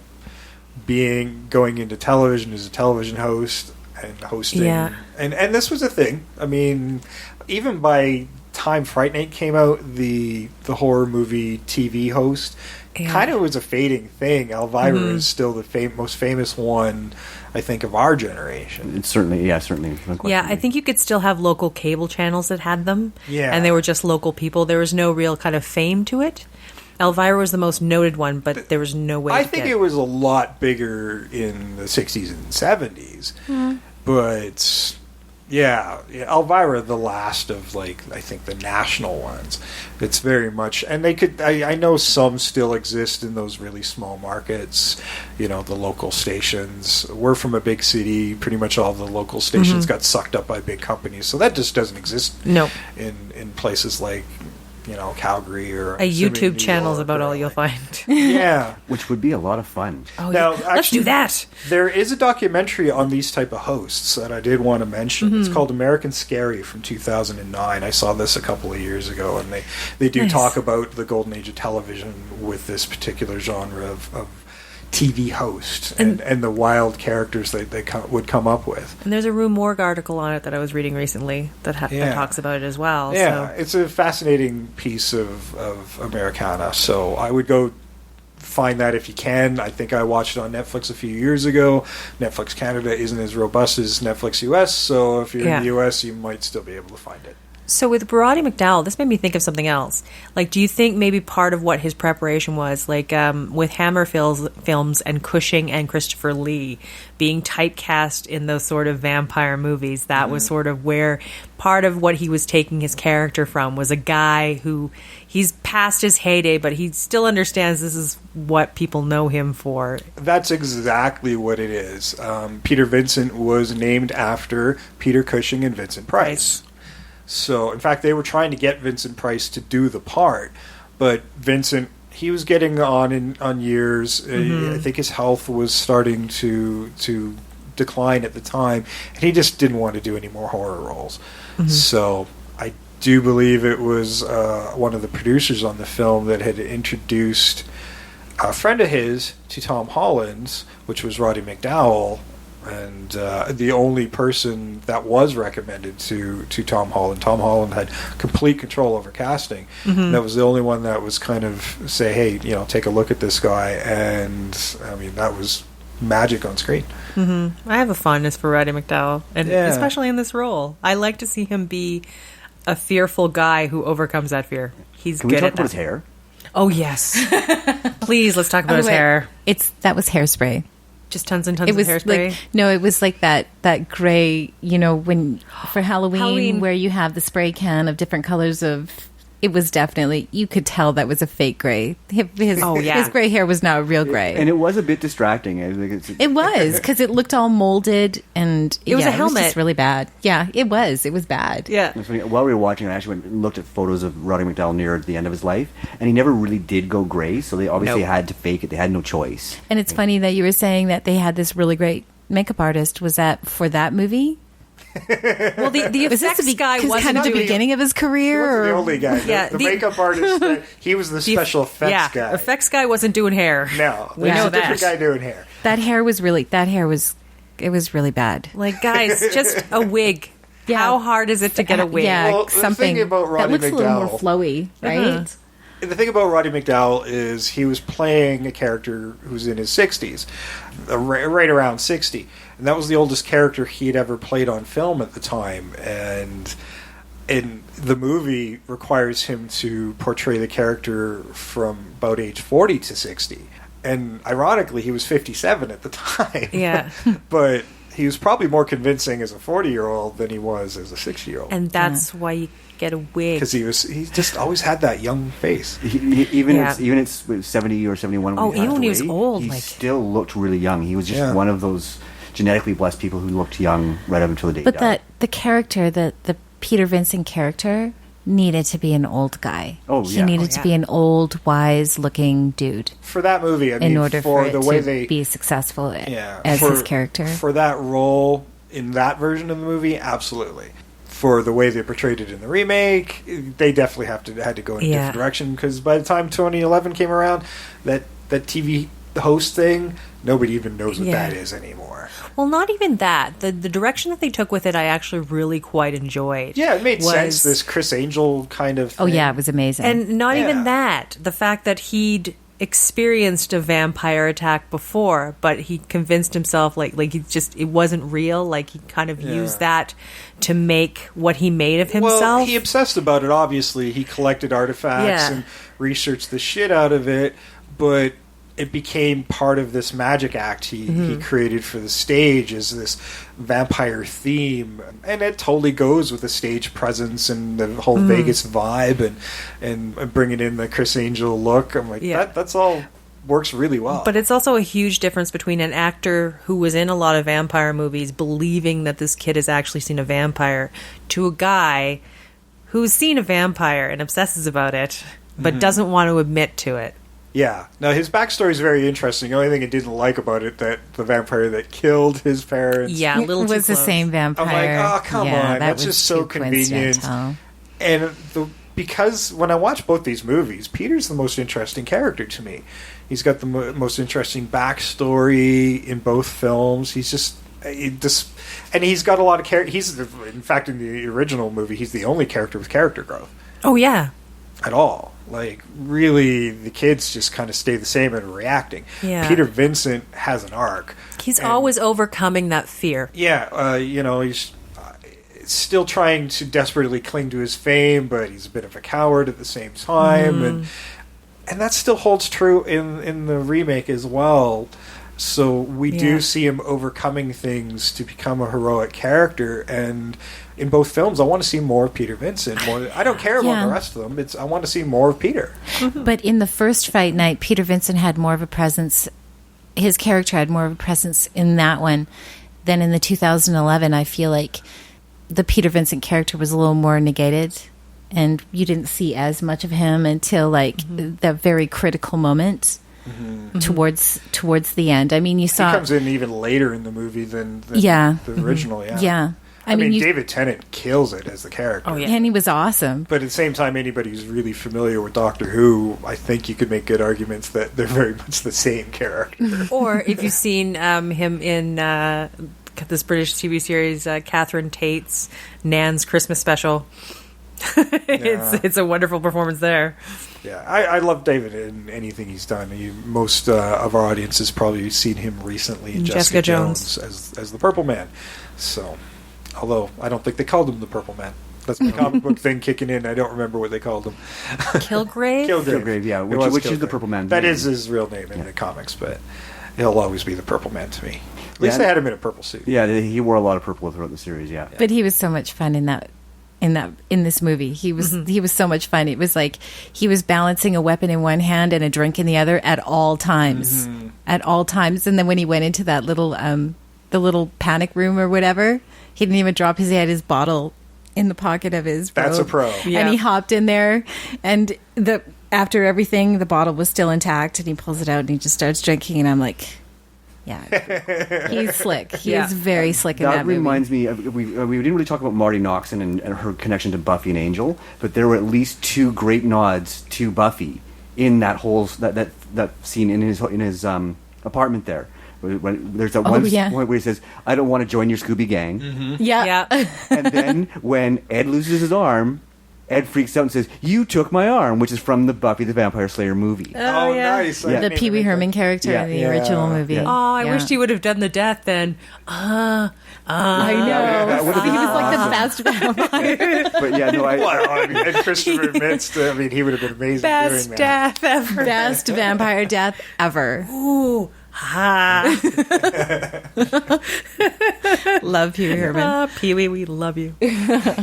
going into television as a television host and hosting. And this was a thing. I mean, even by time Fright Night came out, the horror movie TV host kind of was a fading thing. Elvira is still the most famous one, I think, of our generation. It's certainly. Yeah, I think you could still have local cable channels that had them. Yeah. And they were just local people. There was no real kind of fame to it. Elvira was the most noted one, but there was no way I to think get it was a lot bigger in the 60s and 70s. But yeah, Elvira, the last of, like, I think the national ones. It's very much, and they could, I know some still exist in those really small markets, the local stations. We're from a big city, pretty much all the local stations got sucked up by big companies, so that just doesn't exist in places like, Calgary or a YouTube New channel is York about or all you'll like- find. Yeah. Which would be a lot of fun. Oh, Now, let's actually, do that. There is a documentary on these type of hosts that I did want to mention. It's called American Scary from 2009. I saw this a couple of years ago, and they do talk about the golden age of television with this particular genre of TV host and the wild characters they would come up with. And there's a Rue Morgue article on it that I was reading recently that talks about it as well. Yeah, so. it's a fascinating piece of Americana. So I would go find that if you can. I think I watched it on Netflix a few years ago. Netflix Canada isn't as robust as Netflix US, so if you're in the US, you might still be able to find it. So with Roddy McDowall, this made me think of something else. Like, do you think maybe part of what his preparation was, like with Hammer films and Cushing and Christopher Lee being typecast in those sort of vampire movies, that was sort of where part of what he was taking his character from was a guy who he's past his heyday, but he still understands this is what people know him for. That's exactly what it is. Peter Vincent was named after Peter Cushing and Vincent Price. So, in fact, they were trying to get Vincent Price to do the part, but Vincent, he was getting on years. I think his health was starting to decline at the time, and he just didn't want to do any more horror roles. So, I do believe it was one of the producers on the film that had introduced a friend of his to Tom Holland's, which was Roddy McDowall. And the only person that was recommended to Tom Holland. Tom Holland had complete control over casting. That was the only one that was kind of say, hey, take a look at this guy. And, I mean, that was magic on screen. I have a fondness for Roddy McDowall, and especially in this role. I like to see him be a fearful guy who overcomes that fear. He's Can good we talk at about that. his hair? Oh, yes. Please, let's talk about his hair. That was hairspray. Just tons and tons It of was hairspray. it was like that gray, when for Halloween, where you have the spray can of different colors of it was definitely, you could tell that was a fake gray. His gray hair was not real gray. And it was a bit distracting. It was, because it looked all molded, and it was a helmet. It was just really bad. Yeah, it was. It was bad. Yeah. While we were watching, I actually went and looked at photos of Roddy McDowall near the end of his life, and he never really did go gray, so they obviously had to fake it. They had no choice. And it's funny that you were saying that they had this really great makeup artist. Was that for that movie? Well, the effects guy wasn't kind of the beginning of his career. He wasn't or? the only guy. The makeup artist, he was the special effects guy. Effects guy wasn't doing hair. No, we know a different guy doing hair. That hair was really bad. Like, guys, just a wig. Yeah. How hard is it to get a wig? Yeah, Well, something the thing about Roddy that looks McDowall, a little more flowy, right? The thing about Roddy McDowall is he was playing a character who's in his 60s, right around 60. And that was the oldest character he'd ever played on film at the time. And the movie requires him to portray the character from about age 40 to 60. And ironically, he was 57 at the time. Yeah. But he was probably more convincing as a 40-year-old than he was as a 60-year-old. And that's why you get a wig. Because he just always had that young face. Even at 70 or 71 when even when he was away, old. He still looked really young. He was just one of those genetically blessed people who looked young right up until the day he died. But the character, the Peter Vincent character, needed to be an old guy. He needed to be an old, wise-looking dude. For that movie, I mean, in order for the it way to be successful as for his character. For that role in that version of the movie, absolutely. For the way they portrayed it in the remake, they definitely had to go in a different direction, because by the time 2011 came around, that TV host thing, nobody even knows what that is anymore. Well, not even that. The direction that they took with it, I actually really quite enjoyed. Yeah, it made sense, this Chris Angel kind of thing. Oh, yeah, it was amazing. And not even that. The fact that he'd experienced a vampire attack before, but he convinced himself like it wasn't real. Like, he kind of used that to make what he made of himself. Well, he obsessed about it, obviously. He collected artifacts and researched the shit out of it, but it became part of this magic act he created for the stage, as this vampire theme, and it totally goes with the stage presence and the whole Vegas vibe, and bringing in the Chris Angel look. I'm like, that's all works really well. But it's also a huge difference between an actor who was in a lot of vampire movies believing that this kid has actually seen a vampire, to a guy who's seen a vampire and obsesses about it, but doesn't want to admit to it. Yeah. Now, his backstory is very interesting. The only thing I didn't like about it, that the vampire that killed his parents... Yeah, a little too was the close. same vampire. I'm like, oh, come on. That's just so convenient. And because when I watch both these movies, Peter's the most interesting character to me. He's got the most interesting backstory in both films. He's just... and he's got a lot of character. In fact, in the original movie, he's the only character with character growth. Oh, yeah. At all. Like, really, the kids just kind of stay the same and reacting. Yeah. Peter Vincent has an arc. He's always overcoming that fear. Yeah, he's still trying to desperately cling to his fame, but he's a bit of a coward at the same time. And that still holds true in the remake as well. So we do see him overcoming things to become a heroic character, and in both films, I want to see more of Peter Vincent. I don't care about the rest of them. I want to see more of Peter. But in the first Fright Night, Peter Vincent had more of a presence. His character had more of a presence in that one than in the 2011. I feel like the Peter Vincent character was a little more negated, and you didn't see as much of him until that very critical moment. Towards the end. I mean, you saw... He comes in even later in the movie than the original, Yeah. I mean, David Tennant kills it as the character. Oh, yeah. And he was awesome. But at the same time, anybody who's really familiar with Doctor Who, I think you could make good arguments that they're very much the same character. Or if you've seen him in this British TV series, Catherine Tate's Nan's Christmas special. It's a wonderful performance there. Yeah, I love David in anything he's done. Most of our audience has probably seen him recently in Jessica Jones as the Purple Man. So, although I don't think they called him the Purple Man. That's my comic book thing kicking in. I don't remember what they called him. Kilgrave? Kilgrave, yeah. Which is the Purple Man? That is his real name in the comics, but he'll always be the Purple Man to me. At least they had him in a purple suit. Yeah, he wore a lot of purple throughout the series, yeah. But he was so much fun in that in this movie. He was so much fun. It was like he was balancing a weapon in one hand and a drink in the other at all times. At all times. And then when he went into that little the little panic room or whatever, he didn't even drop his, he had his bottle in the pocket of his robe. That's a pro. Yeah. And he hopped in there, and after everything, the bottle was still intact, and he pulls it out and he just starts drinking, and I'm like, yeah, he's slick. He is very slick in that movie. That reminds me of, we didn't really talk about Marty Noxon and her connection to Buffy and Angel, but there were at least 2 great nods to Buffy in that whole that scene in his apartment there. When there's that one point where he says, "I don't want to join your Scooby gang." Yeah. And then when Ed loses his arm, Ed freaks out and says, "You took my arm," which is from the Buffy the Vampire Slayer movie. Oh, nice. The Pee Wee Herman character in the original movie. Yeah. Oh, I wished he would have done the death then. I know. He was like the best vampire. But yeah, no, and Christopher admits that, he would have been amazing Best doing that. death ever. Best vampire death ever. Ooh. Ha. Love Pee Wee Herman. Pee Wee, we love you.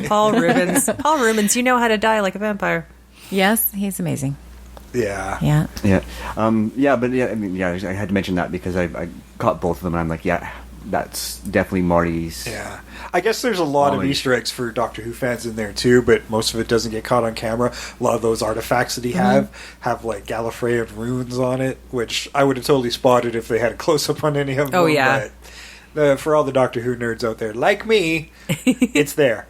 Paul Rubens, you know how to die like a vampire. Yes, he's amazing. Yeah. Yeah. Yeah. I had to mention that because I caught both of them and I'm like, yeah, that's definitely Marty's. Yeah. I guess there's a lot of Easter eggs for Doctor Who fans in there too, but most of it doesn't get caught on camera. A lot of those artifacts that he have like Gallifreyan runes on it, which I would have totally spotted if they had a close-up on any of them. Oh, yeah. But for all the Doctor Who nerds out there, like me, it's there.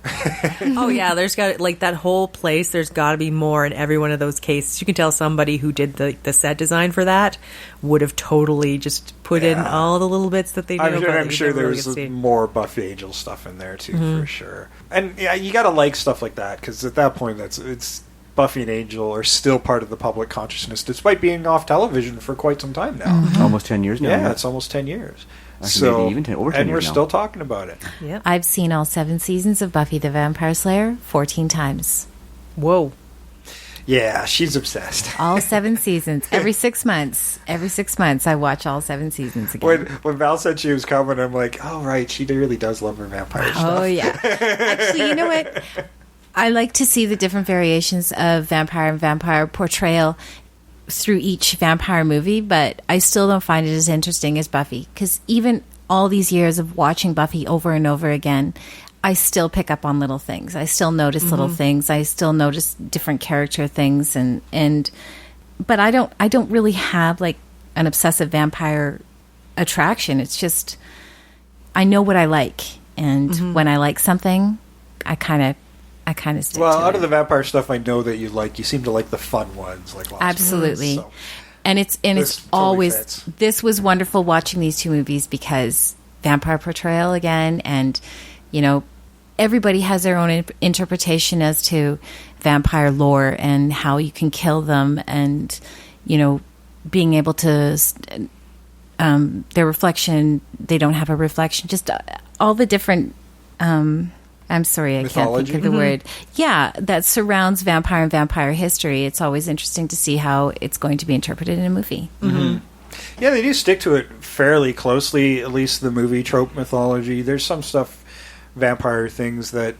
Oh, yeah, there's got, like, that whole place, there's got to be more in every one of those cases. You can tell somebody who did the set design for that would have totally just put in all the little bits that they knew about. I'm sure there's more Buffy Angel stuff in there, too, for sure. And, yeah, you got to like stuff like that, because at that point, it's Buffy and Angel are still part of the public consciousness, despite being off television for quite some time now. Almost 10 years now. Yeah, it's almost 10 years. Actually, maybe even over 10 and years we're now. still talking about it. Yep. I've seen all 7 seasons of Buffy the Vampire Slayer 14 times. Whoa. Yeah, she's obsessed. All 7 seasons. Every 6 months. Every 6 months, I watch all 7 seasons again. When Val said she was coming, I'm like, oh, right, she really does love her vampire stuff. Oh, yeah. Actually, you know what? I like to see the different variations of vampire and vampire portrayal through each vampire movie, but I still don't find it as interesting as Buffy, because even all these years of watching Buffy over and over again, I still pick up on little things. I still notice little things. I still notice different character things, but I don't really have like an obsessive vampire attraction. It's just I know what I like, and when I like something, I kind of stick to it. Out of the vampire stuff I know that you like, you seem to like the fun ones, like Lost Absolutely. Ones, so. And it's This always totally fits. this was wonderful watching these 2 movies because vampire portrayal again, and everybody has their own interpretation as to vampire lore and how you can kill them, and being able to their reflection, they don't have a reflection, just all the different I'm sorry, I can't think of the word. Yeah, that surrounds vampire and vampire history. It's always interesting to see how it's going to be interpreted in a movie. Yeah, they do stick to it fairly closely, at least the movie trope mythology. There's some stuff, vampire things, that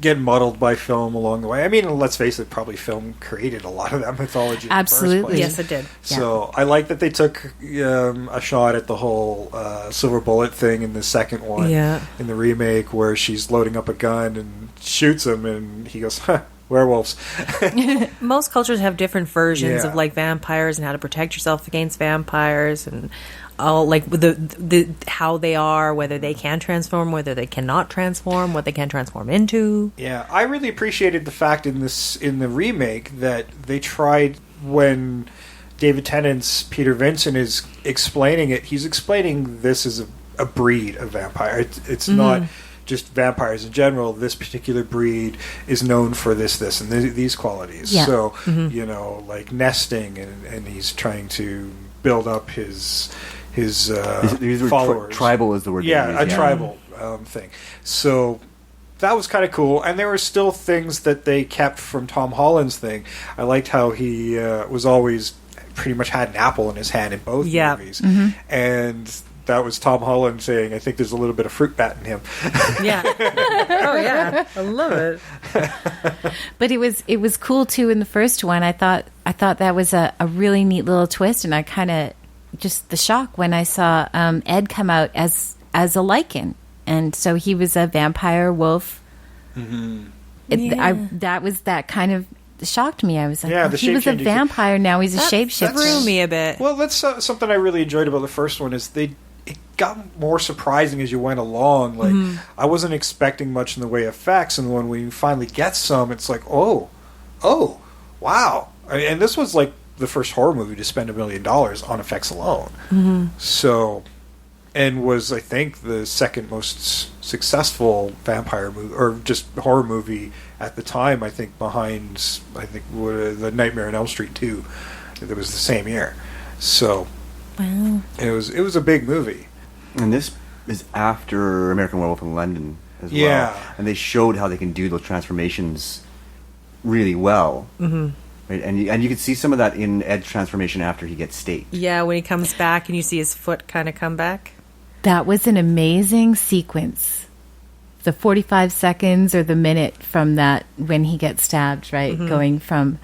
get muddled by film along the way. I mean, let's face it, probably film created a lot of that mythology. Absolutely. In the first place. Yes, it did. So I like that they took a shot at the whole silver bullet thing in the second one, in the remake, where she's loading up a gun and shoots him, and he goes, huh, werewolves. Most cultures have different versions Yeah. of like vampires and how to protect yourself against vampires, and all like the how they are, whether they can transform, whether they cannot transform, what they can transform into. Yeah, I really appreciated the fact in the remake that they tried, when David Tennant's Peter Vincent is explaining it, he's explaining this as a breed of vampire. It's not just vampires in general. This particular breed is known for this, and these qualities. Yeah. So, like nesting, and he's trying to build up his followers. Tribal is the word. Yeah, they a use, tribal thing. So that was kind of cool, and there were still things that they kept from Tom Holland's thing. I liked how he was always pretty much had an apple in his hand in both movies, and that was Tom Holland saying, "I think there's a little bit of fruit bat in him." Yeah. Oh yeah, I love it. But it was cool too in the first one. I thought that was a really neat little twist, and I kind of just the shock when I saw Ed come out as a lichen, and so he was a vampire wolf. Mm-hmm. That kind of shocked me. I was like, Yeah, oh, the he was a shape-changing- vampire. Now he's a That shapeshifter. threw me a bit. Well, that's something I really enjoyed about the first one is it got more surprising as you went along. Like I wasn't expecting much in the way of effects, and when we finally get some, it's like, oh, wow! And this was like the first horror movie to spend $1 million on effects alone. So, and was I think the second most successful vampire movie or just horror movie at the time. I think behind the Nightmare on Elm Street 2. That was the same year. So. Wow. It was a big movie. And this is after American Werewolf in London as Yeah. well. And they showed how they can do those transformations really well. Mm-hmm. Right? And you can see some of that in Ed's transformation after he gets staked. Yeah, when he comes back and you see his foot kind of come back. That was an amazing sequence. The 45 seconds or the minute from that when he gets stabbed, right? Going from,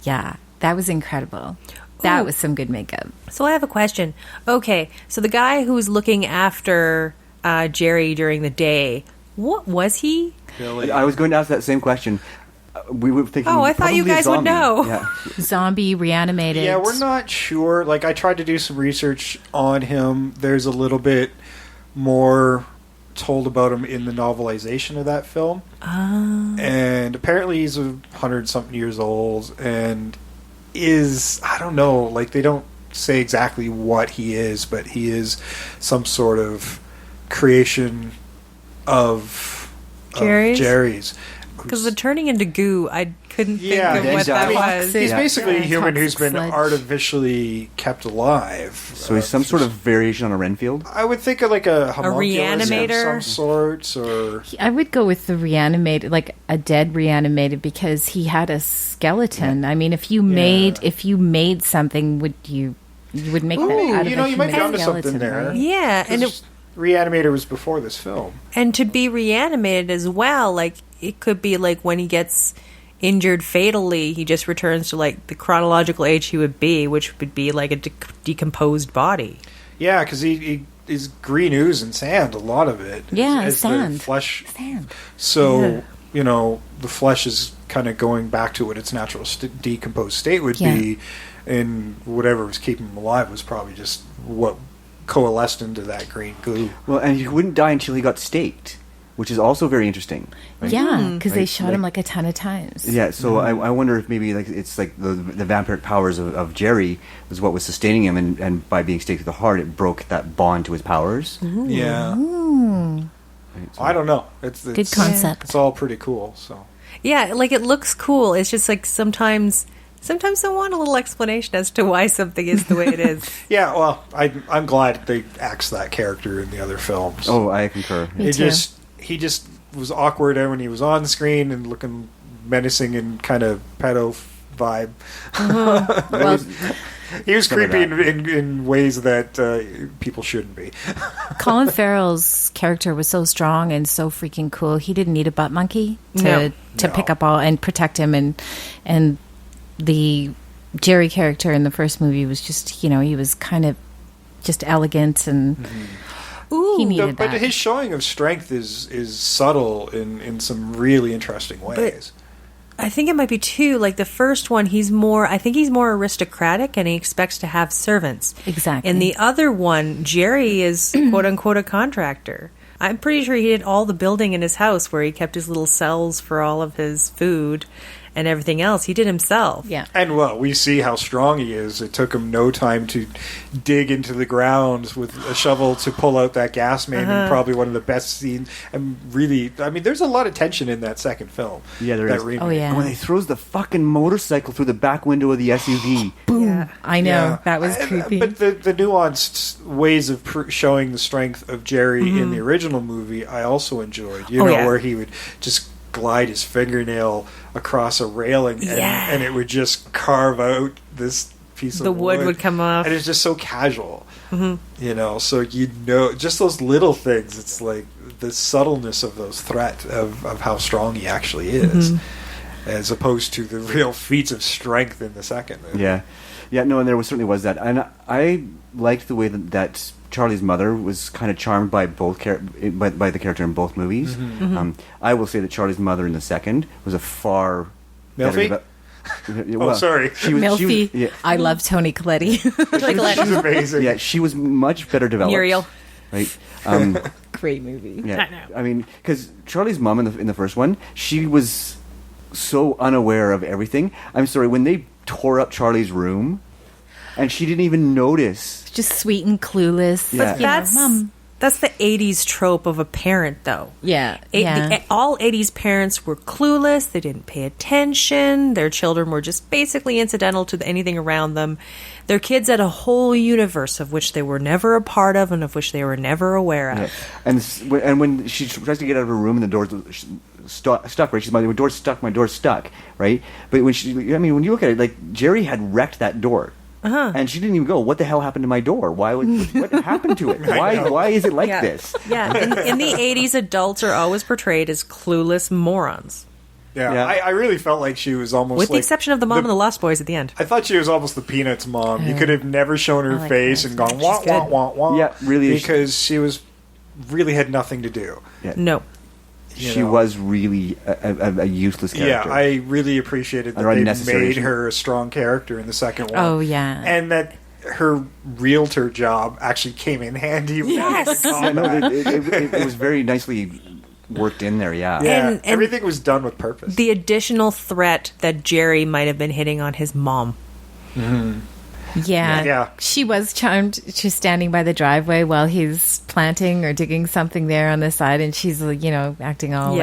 that was incredible. That Ooh. was some good makeup. So I have a question. Okay, so the guy who's looking after Jerry during the day, what was he? I was going to ask that same question. We were thinking. Oh, I thought you probably a guys would zombie. know. Yeah. Zombie reanimated. Yeah, we're not sure. Like I tried to do some research on him. There's a little bit more told about him in the novelization of that film. And apparently he's 100-something years old and is, I don't know, like they don't say exactly what he is, but he is some sort of creation of Jerry's. Because the turning into goo, I couldn't think Yeah, of what that exactly. was. He's basically a human who's Toxic been sludge. artificially kept alive. So he's some sort of variation on a Renfield? I would think of like a homunculus of reanimator? some sort, or I would go with the reanimated, like a dead reanimated, because he had a skeleton. I mean, if you made something, would you would make that Ooh, out of a you might be human onto something skeleton, there. right? Yeah, and Reanimator was before this film. and to be reanimated as well, like it could be like when he gets injured fatally, he just returns to like the chronological age he would be, which would be like a decomposed body. Yeah, because he is green ooze and sand, a lot of it. Yeah, as sand. The flesh. Sand. So, the flesh is kind of going back to what its natural decomposed state would be, and whatever was keeping him alive was probably just what coalesced into that green goo. Well, and he wouldn't die until he got staked, which is also very interesting. Right? Yeah, because they Like- shot him like a ton of times. Yeah, so I wonder if maybe like it's like the vampiric powers of Jerry was what was sustaining him, and by being staked to the heart, it broke that bond to his powers. Yeah. Right, so- I don't know. It's Good concept. It's all pretty cool. So Yeah, like it looks cool. It's just like sometimes I want a little explanation as to why something is the way it is. yeah, well, I'm glad they axed that character in the other films. Oh, I concur. Me It too. he just was awkward when he was on screen and looking menacing and kind of pedo vibe. Well, He was Some of creepy that. in ways that people shouldn't be. Colin Farrell's character was so strong and so freaking cool. He didn't need a butt monkey to No. pick up all and protect him, and the Jerry character in the first movie was just, he was kind of just elegant and Ooh, he needed But that. his showing of strength is subtle in some really interesting ways. I think it might be two. Like the first one, I think he's more aristocratic and he expects to have servants. Exactly. In the other one, Jerry is quote unquote a contractor. I'm pretty sure he did all the building in his house where he kept his little cells for all of his food and everything else. He did himself. Yeah. And well, we see how strong he is. It took him no time to dig into the ground with a shovel to pull out that gas main, and probably one of the best scenes. And really, I mean, there's a lot of tension in that second film. Yeah, there that is. remake. Oh, yeah. And when he throws the fucking motorcycle through the back window of the SUV. Boom. Yeah. I know. Yeah. That was creepy. But the nuanced ways of showing the strength of Jerry in the original movie, I also enjoyed. Where he would just glide his fingernail across a railing, and it would just carve out this piece of The wood would come off. and it's just so casual. So just those little things. It's like the subtleness of those threats of how strong he actually is, as opposed to the real feats of strength in the second movie. No, and there certainly was that, and I liked the way that Charlie's mother was kind of charmed by by the character in both movies. I will say that Charlie's mother in the second was a far better. Sorry. Milfy. I love Toni Collette. She's amazing. Yeah, she was much better developed. Muriel. Right. Great movie. Yeah. I mean, because Charlie's mom in the first one, she was so unaware of everything. I'm sorry, when they tore up Charlie's room, and she didn't even notice. Just sweet and clueless. Yeah. But Mom. That's the 80s trope of a parent, though. Yeah. All 80s parents were clueless. They didn't pay attention. Their children were just basically incidental to anything around them. Their kids had a whole universe of which they were never a part of and of which they were never aware of. Yeah. And when she tries to get out of her room and the door's stuck, right? She's my door's stuck, right? But when when you look at it, like, Jerry had wrecked that door. And she didn't even go, what the hell happened to my door? What happened to it? Why is it like this? Yeah, in the 80s, adults are always portrayed as clueless morons. Yeah. I really felt like she was almost with the exception of the mom and the Lost Boys at the end. I thought she was almost the Peanuts mom. You could have never shown her face and gone, wah, wah, wah, wah. Yeah, really. Because she really had nothing to do. Yeah. No. She was really a useless character. Yeah, I really appreciated that they made her a strong character in the second one. Oh, yeah. And that her realtor job actually came in handy. Yes. It was very nicely worked in there, yeah. And everything was done with purpose. The additional threat that Jerry might have been hitting on his mom. Yeah. She was charmed. She's standing by the driveway while he's planting or digging something there on the side, and she's, acting all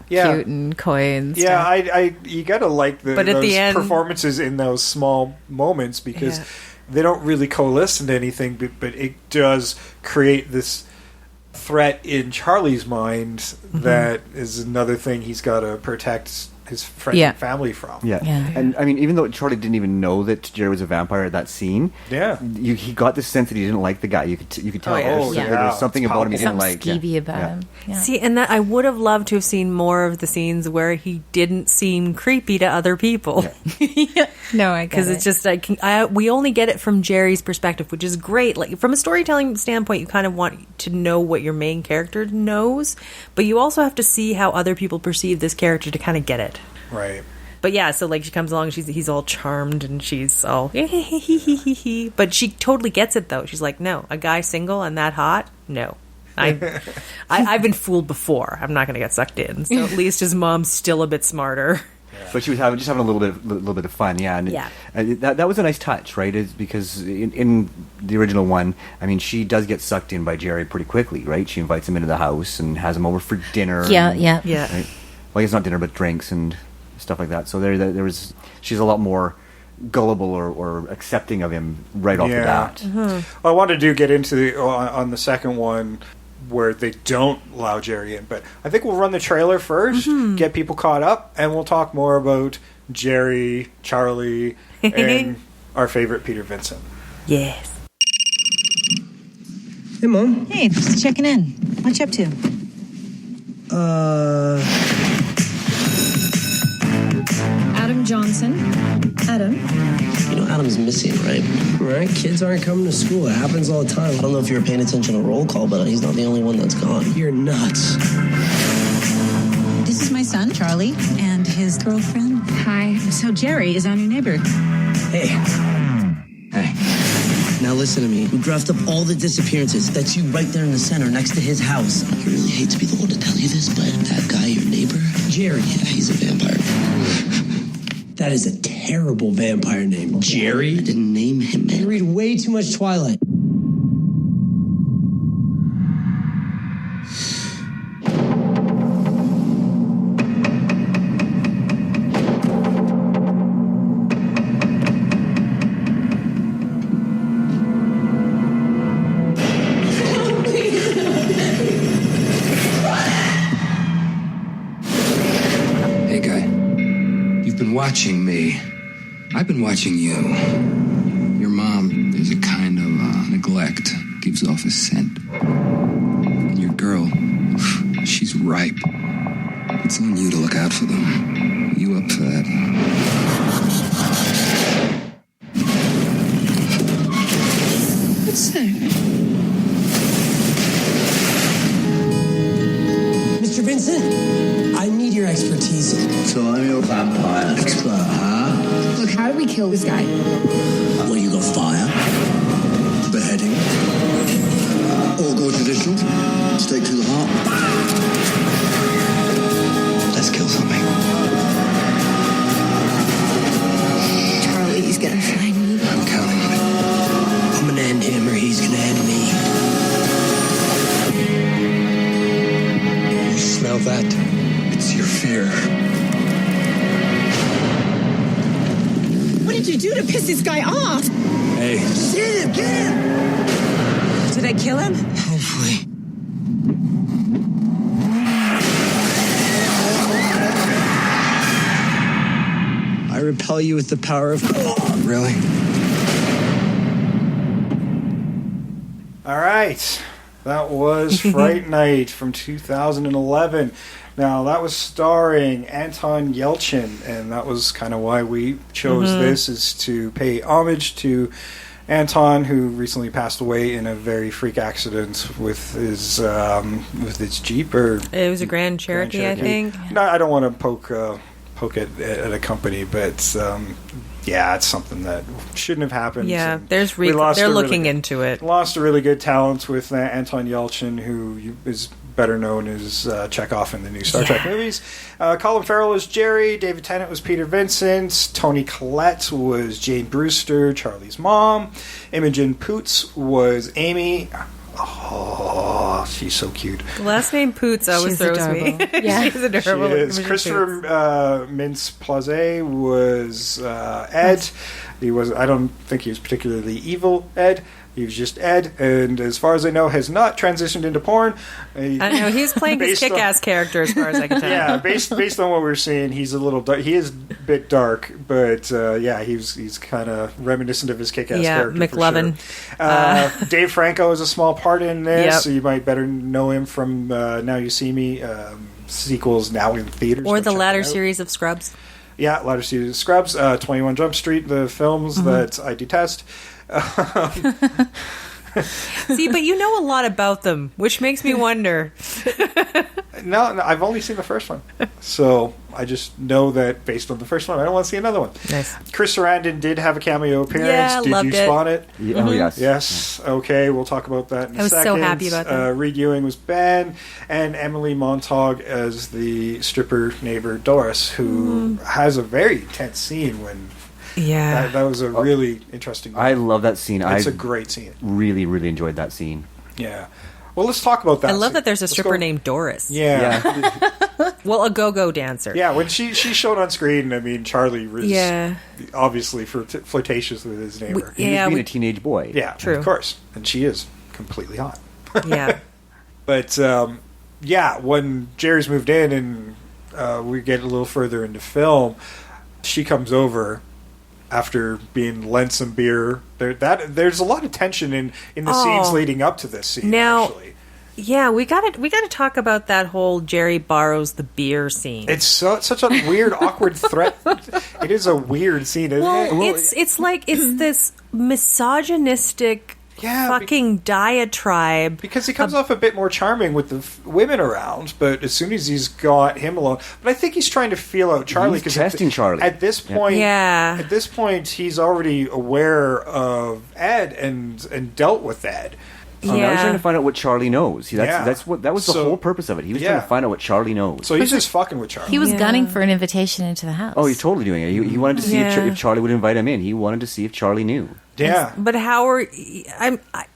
cute and coy and stuff. Yeah, you gotta like those the end, performances in those small moments because they don't really coalesce into anything, but it does create this threat in Charlie's mind that is another thing he's got to protect his friends and family from. Yeah. And I mean, even though Charlie didn't even know that Jerry was a vampire at that scene, he got the sense that he didn't like the guy. You could tell there was something about him he didn't like. Skeevy about him. Yeah. See, and that I would have loved to have seen more of the scenes where he didn't seem creepy to other people. No, I get it. Because it's just we only get it from Jerry's perspective, which is great. Like, from a storytelling standpoint, you kind of want to know what your main character knows, but you also have to see how other people perceive this character to kind of get it. Right. But yeah, so like she comes along, he's all charmed and she's all but she totally gets it though. She's like, no, a guy single and that hot? No. I've been fooled before. I'm not going to get sucked in. So at least his mom's still a bit smarter. Yeah. But she was having a little bit of fun, And that was a nice touch, right? It's because in the original one, I mean, she does get sucked in by Jerry pretty quickly, right? She invites him into the house and has him over for dinner. Yeah. Right? Well, it's not dinner, but drinks and stuff like that. So she's a lot more gullible or accepting of him right off the bat. Well, I wanted to get into on the second one where they don't allow Jerry in, but I think we'll run the trailer first, get people caught up, and we'll talk more about Jerry, Charlie, and our favorite Peter Vincent. Yes. Hey, Mom. Hey, just checking in. What you up to? Adam Johnson. Adam? You know Adam's missing, right? Right? Kids aren't coming to school. It happens all the time. I don't know if you were paying attention to roll call, but he's not the only one that's gone. You're nuts. This is my son, Charlie, and his girlfriend. Hi. So Jerry is our new neighbor. Hey. Now listen to me. We graphed up all the disappearances. That's you right there in the center next to his house. I really hate to be the one to tell you this, but that guy, your neighbor, Jerry, he's a vampire. That is a terrible vampire name. Jerry? I didn't name him, man. You read way too much Twilight. Watching me. I've been watching you. Your mom is a kind of neglect gives off a scent. And your girl, she's ripe. It's on you to look out for them. You up for that? What's that? Mr. Vincent, I need your expertise. So I'm your vampire expert, huh? Look, how do we kill this guy? Well, you got fire, beheading, or go traditional, stake to the heart. Let's kill something. Charlie's gonna find me. I'm counting on it. I'm gonna end him or he's gonna end me. You smell that? It's your fear. What did you do to piss this guy off? Hey. Get him! Get him! Did I kill him? Hopefully. I repel you with the power of... Really? All right. That was Fright Night from 2011. Now, that was starring Anton Yelchin, and that was kind of why we chose this, is to pay homage to Anton, who recently passed away in a very freak accident with his Jeep. It was a Grand Cherokee, I think. No, I don't want to poke at a company, but yeah, it's something that shouldn't have happened. Yeah, And they're looking into it. Lost a really good talent with Anton Yelchin, who is better known as Chekhov in the new Star Trek movies. Colin Farrell was Jerry. David Tennant was Peter Vincent. Toni Collette was Jane Brewster, Charlie's mom. Imogen Poots was Amy. Oh, she's so cute. The last name Poots always throws me. Yeah. She's adorable. She is. Christopher Mintz-Plaze was Ed. He was. I don't think he was particularly evil Ed. He was just Ed, and as far as I know, has not transitioned into porn. I know he's playing his kick-ass character, as far as I can tell. Yeah, based on what we're seeing, he's a little dark. He is a bit dark, but yeah, he's kind of reminiscent of his kick-ass character. McLovin. For sure. Dave Franco is a small part in this, Yep. so you might better know him from Now You See Me. Sequels now in theaters, Or the check latter it out. series of Scrubs. Yeah, latter series of Scrubs, 21 Jump Street, the films that I detest. See, but you know a lot about them, which makes me wonder. No, I've only seen the first one. So I just know that based on the first one, I don't want to see another one. Nice. Chris Sarandon did have a cameo appearance. Yeah, did loved you it. spot it? Oh, yes. Yes. Okay, we'll talk about that in a I was second. so happy about that. Reed Ewing was Ben, and Emily Montague as the stripper neighbor Doris, who has a very intense scene when... Yeah. That was a really interesting... I love that scene. It's a great scene. Really, really enjoyed that scene. Yeah. Well, let's talk about that. I love scene. that there's a Let's stripper go- named Doris. Yeah. Well, a go-go dancer. Yeah, when she showed on screen, I mean, Charlie was obviously flirtatious with his neighbor. He was being a teenage boy. Yeah, True. of course. And she is completely hot. Yeah. But, yeah, when Jerry's moved in and we get a little further into film, she comes over after being lent some beer. There's a lot of tension in the scenes leading up to this scene, Now, actually. yeah, we got to talk about that whole Jerry borrows the beer scene. It's such a weird, awkward threat. It is a weird scene, isn't it? Well, it's like it's this misogynistic fucking diatribe. Because he comes off a bit more charming with the women around, but as soon as he's got him alone, but I think he's trying to feel out Charlie. He's testing Charlie. At this point, Yeah. At this point, he's already aware of Ed and dealt with Ed. Now he's trying to find out what Charlie knows. Yeah. That was the So- whole purpose of it. He was trying Yeah. to find out what Charlie knows. So he's just fucking with Charlie. He was gunning for an invitation into the house. Oh, he's totally doing it. He wanted to see Yeah. if Charlie would invite him in. He wanted to see if Charlie knew. Yeah. But how are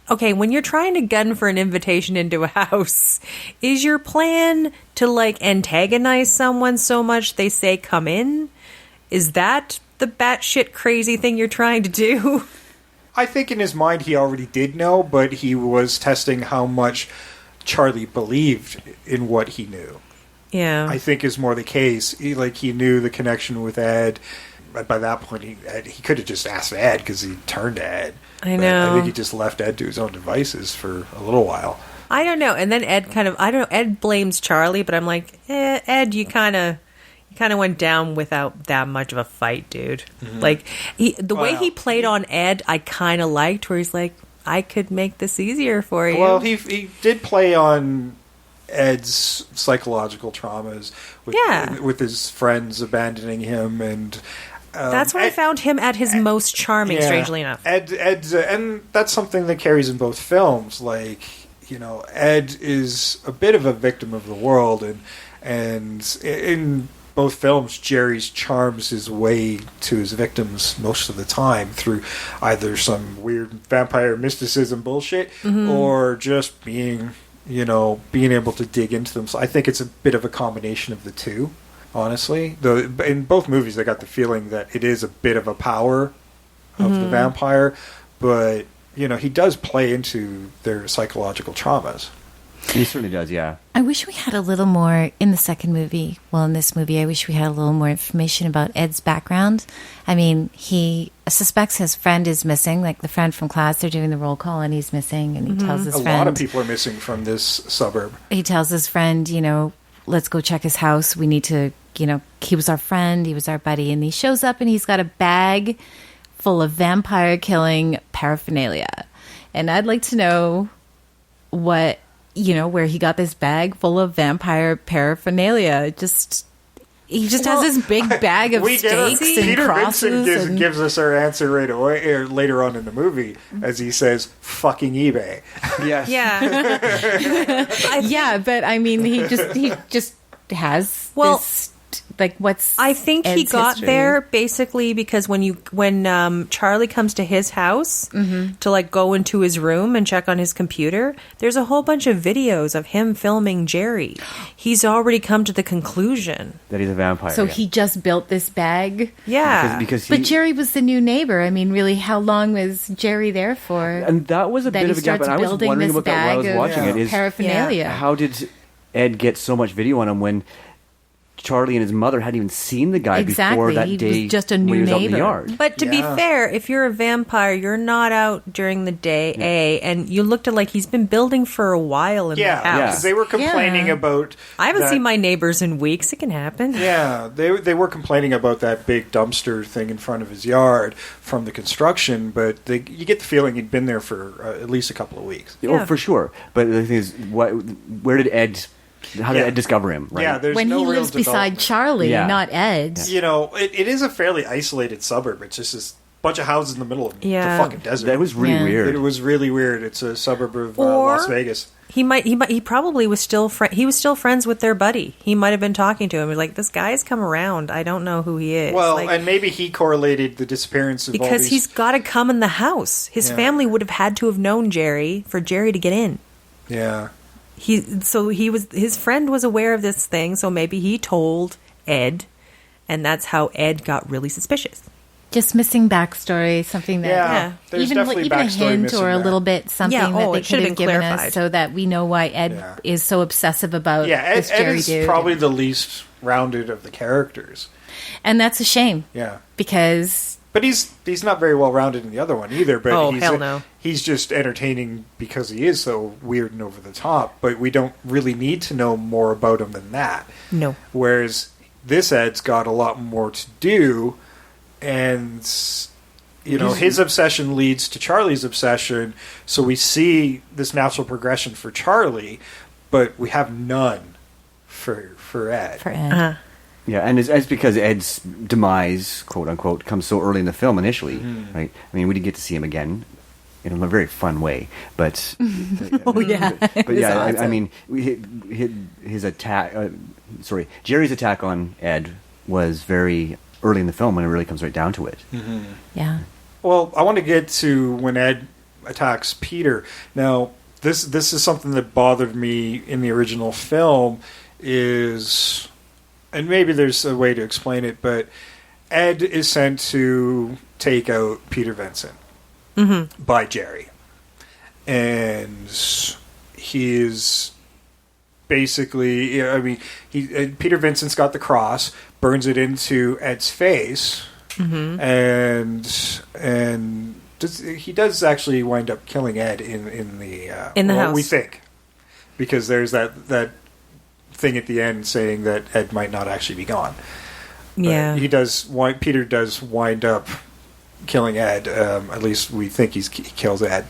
okay, when you're trying to gun for an invitation into a house, is your plan to like antagonize someone so much they say come in? Is that the batshit crazy thing you're trying to do? I think in his mind he already did know, but he was testing how much Charlie believed in what he knew. Yeah. I think is more the case. He knew the connection with Ed. by that point, he could have just asked Ed because he turned to Ed. I But know. I think he just left Ed to his own devices for a little while. I don't know. And then Ed Ed blames Charlie, but I'm like, Ed, you kind of went down without that much of a fight, dude. Mm-hmm. Like, the way he played on Ed, I kind of liked, where he's like, I could make this easier for you. Well, he did play on Ed's psychological traumas with his friends abandoning him, and that's when I found him at his most charming, strangely enough. Ed's and that's something that carries in both films. Like, Ed is a bit of a victim of the world, and in both films, Jerry's charms his way to his victims most of the time through either some weird vampire mysticism bullshit or just being able to dig into them. So I think it's a bit of a combination of the two, honestly. Though in both movies, I got the feeling that it is a bit of a power of the vampire, but he does play into their psychological traumas. He certainly does, yeah. I wish we had a little more in the second movie. Well, in this movie, I wish we had a little more information about Ed's background. I mean, he suspects his friend is missing, like the friend from class. They're doing the roll call, and he's missing, and he tells his friend... A lot of people are missing from this suburb. He tells his friend, let's go check his house. We need to, he was our friend, he was our buddy, and he shows up, and he's got a bag full of vampire-killing paraphernalia. And I'd like to know what... where he got this bag full of vampire paraphernalia. He just has this big bag of steaks and Peter crosses. Vincent gives us our answer right away, or later on in the movie, as he says, "Fucking eBay." Yes. Yeah. Yeah, but I mean, he just has this. Like, what's I think he Ed's got history? there basically because when Charlie comes to his house to go into his room and check on his computer, there's a whole bunch of videos of him filming Jerry. He's already come to the conclusion that he's a vampire. So he just built this bag. Yeah, because but Jerry was the new neighbor. I mean, really, how long was Jerry there for? And that was a bit of a gap. And I was wondering about that while I was watching it. Is paraphernalia. How did Ed get so much video on him when Charlie and his mother hadn't even seen the guy before that he day? Was just a new when he was neighbor. Out in the yard. But to be fair, if you're a vampire, you're not out during the day, and you looked at he's been building for a while in the house. Yeah, because they were complaining about... I haven't seen my neighbors in weeks. It can happen. Yeah, they were complaining about that big dumpster thing in front of his yard from the construction, but you get the feeling he'd been there for at least a couple of weeks. Oh, for sure. But the thing is, where did Ed... How did Ed discover him? Right? Yeah, there's when no he real lives beside development. Charlie, not Ed. It is a fairly isolated suburb. It's just this bunch of houses in the middle of the fucking desert. That was really weird. It was really weird. It's a suburb of Or Las Vegas. He probably was still friends with their buddy. He might have been talking to him. He's like, this guy's come around. I don't know who he is. Well, and maybe he correlated the disappearance of all because these... he's got to come in the house. His family would have had to have known Jerry for Jerry to get in. Yeah. His friend was aware of this thing, so maybe he told Ed, and that's how Ed got really suspicious. Just missing backstory, something that there's definitely even a backstory hint missing or a there. little bit something that they it should could have have been given clarified. us so that we know why Ed is so obsessive about this Ed Jerry is dude. probably the least rounded of the characters. And that's a shame. Yeah. Because... But he's not very well rounded in the other one either. But hell no. He's just entertaining because he is so weird and over the top. But we don't really need to know more about him than that. No. Whereas this Ed's got a lot more to do, and his obsession leads to Charlie's obsession. So we see this natural progression for Charlie, but we have none for Ed. For Ed. Yeah, and it's because Ed's demise, quote unquote, comes so early in the film initially, right? I mean, we didn't get to see him again in a very fun way, but I mean, his attack. Jerry's attack on Ed was very early in the film when it really comes right down to it. Mm-hmm. Yeah. Well, I want to get to when Ed attacks Peter. Now, this is something that bothered me in the original film is. And maybe there's a way to explain it, but Ed is sent to take out Peter Vincent by Jerry. And he is basically, Peter Vincent's got the cross, burns it into Ed's face, and he does actually wind up killing Ed in the house. We think, because there's that thing at the end saying that Ed might not actually be gone. Yeah, Peter does wind up killing Ed. At least we think he kills Ed.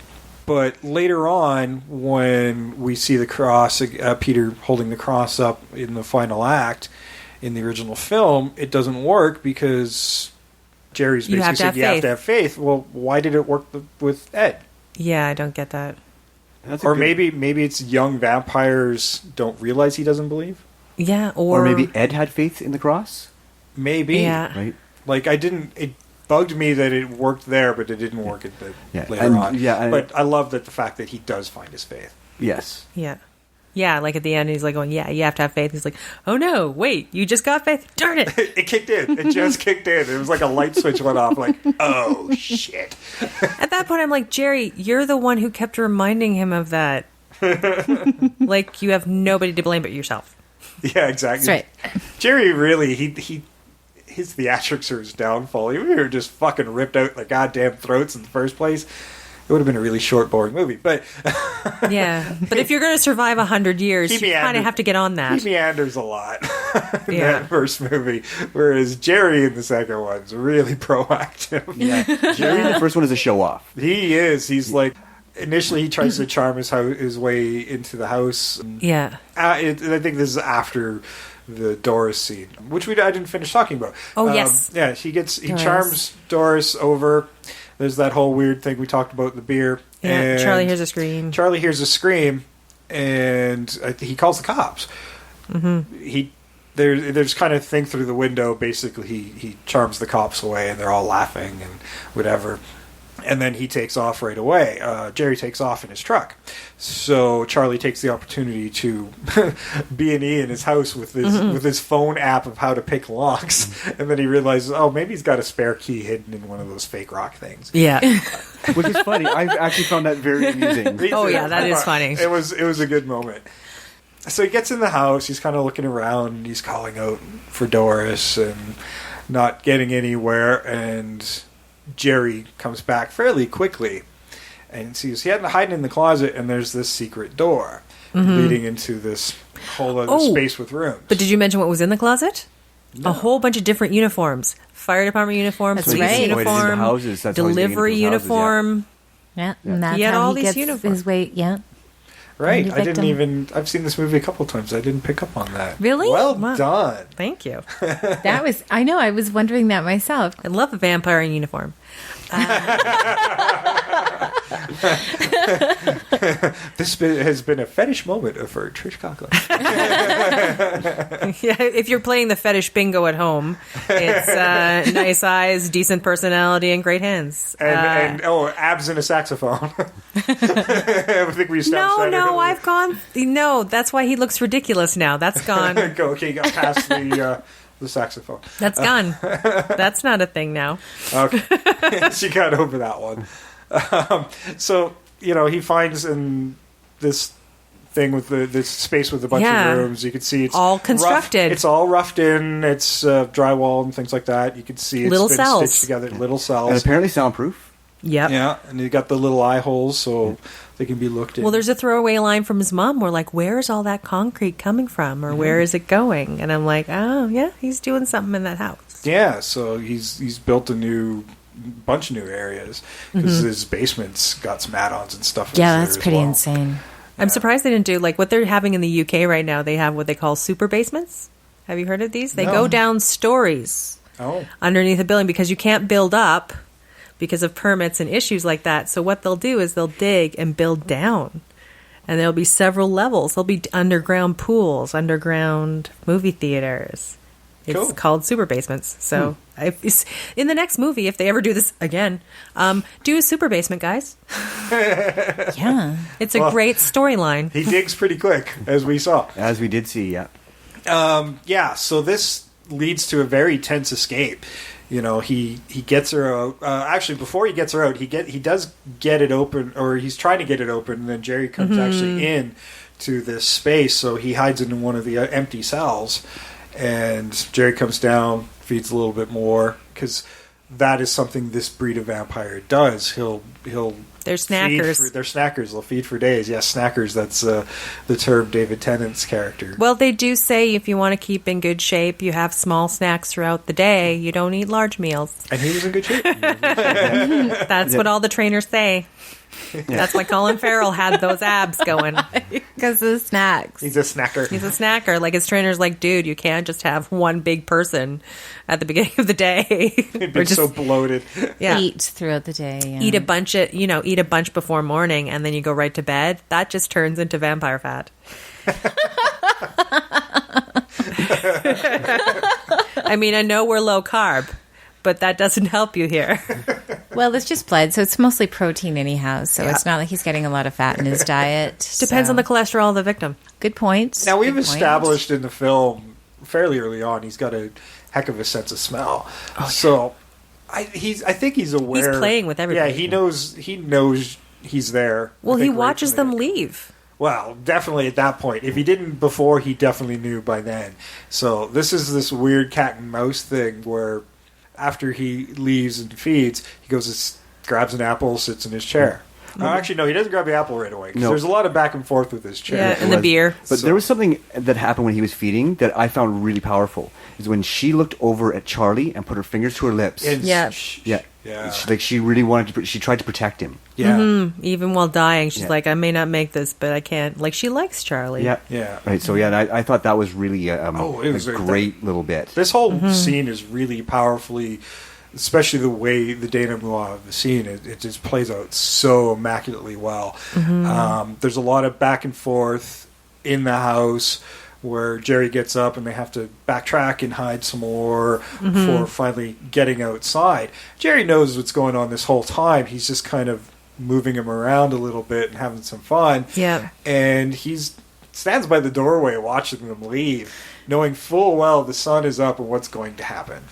But later on, when we see the cross, Peter holding the cross up in the final act in the original film, it doesn't work because Jerry's basically saying you have to have faith. Well, why did it work with Ed? Yeah, I don't get that. Or maybe it's young vampires don't realize he doesn't believe. Yeah, or maybe Ed had faith in the cross. Maybe. Yeah. Right. Like it bugged me that it worked there, but it didn't work later on. Yeah, but I love the fact that he does find his faith. Yes. Yeah. Yeah, like at the end, he's like going, yeah, you have to have faith. He's like, oh no, wait, you just got faith? Darn it. It kicked in. It just kicked in. It was like a light switch went off, like, oh, shit. At that point, I'm like, Jerry, you're the one who kept reminding him of that. Like, you have nobody to blame but yourself. Yeah, exactly. That's right. Jerry really, his theatrics are his downfall. We were just fucking ripped out the goddamn throats in the first place. It would have been a really short, boring movie, but yeah. But if you're going to survive 100 years, you kind of have to get on that. He meanders a lot in that first movie, whereas Jerry in the second one's really proactive. Yeah, Jerry in the first one is a show off. He is. He's like, initially he tries to charm his way into the house. Yeah, I think this is after the Doris scene, which I didn't finish talking about. Oh yes, yeah. He charms Doris over. There's that whole weird thing we talked about in the beer. Yeah, and Charlie hears a scream. And he calls the cops. Mm-hmm. There's kind of thing through the window. Basically, he charms the cops away, and they're all laughing and whatever. And then he takes off right away. Jerry takes off in his truck. So Charlie takes the opportunity to B&E in his house with his phone app of how to pick locks. And then he realizes, oh, maybe he's got a spare key hidden in one of those fake rock things. Yeah. Which is funny. I've actually found that very amusing. Oh, yeah, that is funny. It was a good moment. So he gets in the house. He's kind of looking around. He's calling out for Doris and not getting anywhere. And Jerry comes back fairly quickly and sees he had hiding in the closet, and there's this secret door leading into this whole other space with rooms. But did you mention what was in the closet? No. A whole bunch of different uniforms. Fire department uniform, police uniform, delivery uniform. Yeah, and that's he had how all he these gets uniforms. his weight, yeah. Right. I've seen this movie a couple of times. I didn't pick up on that. Really? Well done. Thank you. I know, I was wondering that myself. I love a vampire in uniform. This has been a fetish moment for Trish Conklin. Yeah, if you're playing the fetish bingo at home, it's nice eyes, decent personality, and great hands. And abs and a saxophone. I think we established that. No, I've gone. No, that's why he looks ridiculous now. That's gone. Okay, got past the saxophone. That's gone. That's not a thing now. Okay, she got over that one. So he finds in this thing with this space with a bunch of rooms. You can see it's all constructed. It's all roughed in. It's drywall and things like that. You can see it's little been cells stitched together. Little cells, and apparently soundproof. Yep. Yeah, and you got the little eye holes so they can be looked in. Well, there's a throwaway line from his mom where like, where is all that concrete coming from, or where is it going? And I'm like, oh yeah, he's doing something in that house. Yeah, so he's built a bunch of new areas because his basement's got some add-ons and stuff. Yeah, that's pretty insane. I'm surprised they didn't do like what they're having in the UK right now. They have what they call super basements. Have you heard of these? They go down stories underneath a building because you can't build up because of permits and issues like that. So what they'll do is they'll dig and build down. And there'll be several levels. There'll be underground pools, underground movie theaters. It's called super basements. So in the next movie, if they ever do this again, do a super basement, guys. Yeah. It's a great storyline. He digs pretty quick, as we saw. As we did see, yeah. So this leads to a very tense escape. He gets her out. Actually, before he gets her out, he does get it open, or he's trying to get it open, and then Jerry comes actually in to this space, so he hides in one of the empty cells, and Jerry comes down, feeds a little bit more, because that is something this breed of vampire does. He'll They're snackers. They're snackers. They'll feed for days. Yeah, snackers. That's the term David Tennant's character. Well, they do say if you want to keep in good shape, you have small snacks throughout the day. You don't eat large meals. And he was in good shape. That's what all the trainers say. That's why Colin Farrell had those abs going. Because of the snacks. He's a snacker. He's a snacker. Like, his trainer's like, dude, you can't just have one big person at the beginning of the day. He'd be so bloated. Yeah. Eat throughout the day. Yeah. Eat a bunch before morning, and then you go right to bed. That just turns into vampire fat. I mean, I know we're low carb, but that doesn't help you here. Well, it's just blood, so it's mostly protein anyhow. So it's not like he's getting a lot of fat in his diet. Depends on the cholesterol of the victim. Good point. Now, we've established in the film fairly early on he's got a heck of a sense of smell. Oh, yeah. So I think he's aware. He's playing with everybody. Yeah, he knows he's there. Well, he watches them leave. Well, definitely at that point. If he didn't before, he definitely knew by then. So this is this weird cat and mouse thing where after he leaves and feeds, he goes, grabs an apple, sits in his chair. Actually, no, he doesn't grab the apple right away. Because there's a lot of back and forth with his chair. Yeah, and the beer. But there was something that happened when he was feeding that I found really powerful. Is when she looked over at Charlie and put her fingers to her lips. Yeah. She really wanted to. She tried to protect him. Yeah. Mm-hmm. Even while dying, she's like, I may not make this, but I can't. Like, she likes Charlie. Yeah. Yeah. Right. So yeah, I thought that was really it was a great little bit. This whole scene is really powerfully, especially the way the denouement of the scene, it just plays out so immaculately well. There's a lot of back and forth in the house where Jerry gets up and they have to backtrack and hide some more before finally getting outside. Jerry knows what's going on this whole time. He's just kind of moving him around a little bit and having some fun. Yeah. And he's stands by the doorway watching them leave, knowing full well the sun is up and what's going to happen.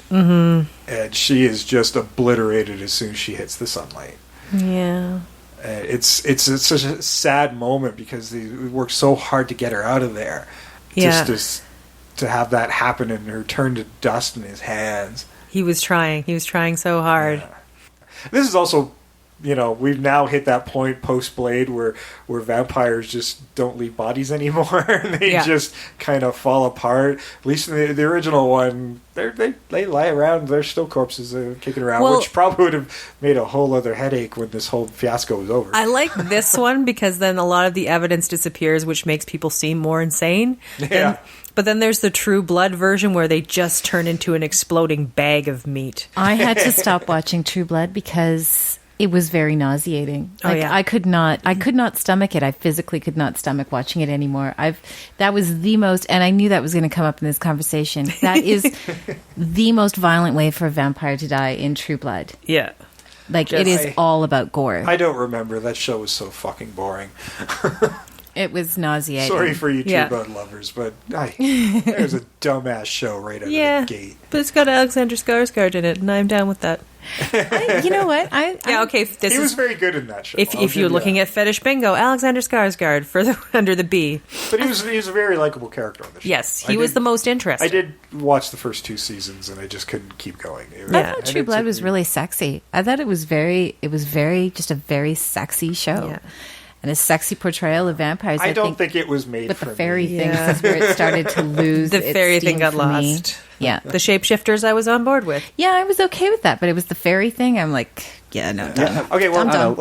And she is just obliterated as soon as she hits the sunlight. Yeah. It's such a sad moment because they worked so hard to get her out of there. Yeah. Just to have that happen and her turn to dust in his hands. He was trying so hard. Yeah. This is also, we've now hit that point post-Blade where vampires just don't leave bodies anymore. And they just kind of fall apart. At least in the original one, they lie around. There's still corpses kicking around, which probably would have made a whole other headache when this whole fiasco was over. I like this one because then a lot of the evidence disappears, which makes people seem more insane. Yeah. But then there's the True Blood version where they just turn into an exploding bag of meat. I had to stop watching True Blood because it was very nauseating. I could not stomach it. I physically could not stomach watching it anymore. That was the most, and I knew that was going to come up in this conversation. That is the most violent way for a vampire to die in True Blood. Yeah. It is all about gore. I don't remember. That show was so fucking boring. It was nauseating. Sorry for you True Blood lovers, but there's a dumbass show right out of the gate. But it's got Alexander Skarsgård in it, and I'm down with that. You know what? He was very good in that show. If you're looking at Fetish Bingo, Alexander Skarsgård further under the B. But he was a very likable character on the show. Yes, he was the most interesting. I did watch the first 2 seasons, and I just couldn't keep going. I thought True Blood was really sexy. I thought it was very just a very sexy show. Yeah. And a sexy portrayal of vampires. I don't think it was made but for the fairy me. thing is where it started to lose. The fairy thing got lost. Me. Yeah, the shapeshifters I was on board with. Yeah, I was okay with that, but it was the fairy thing. I'm like, no. Okay, well,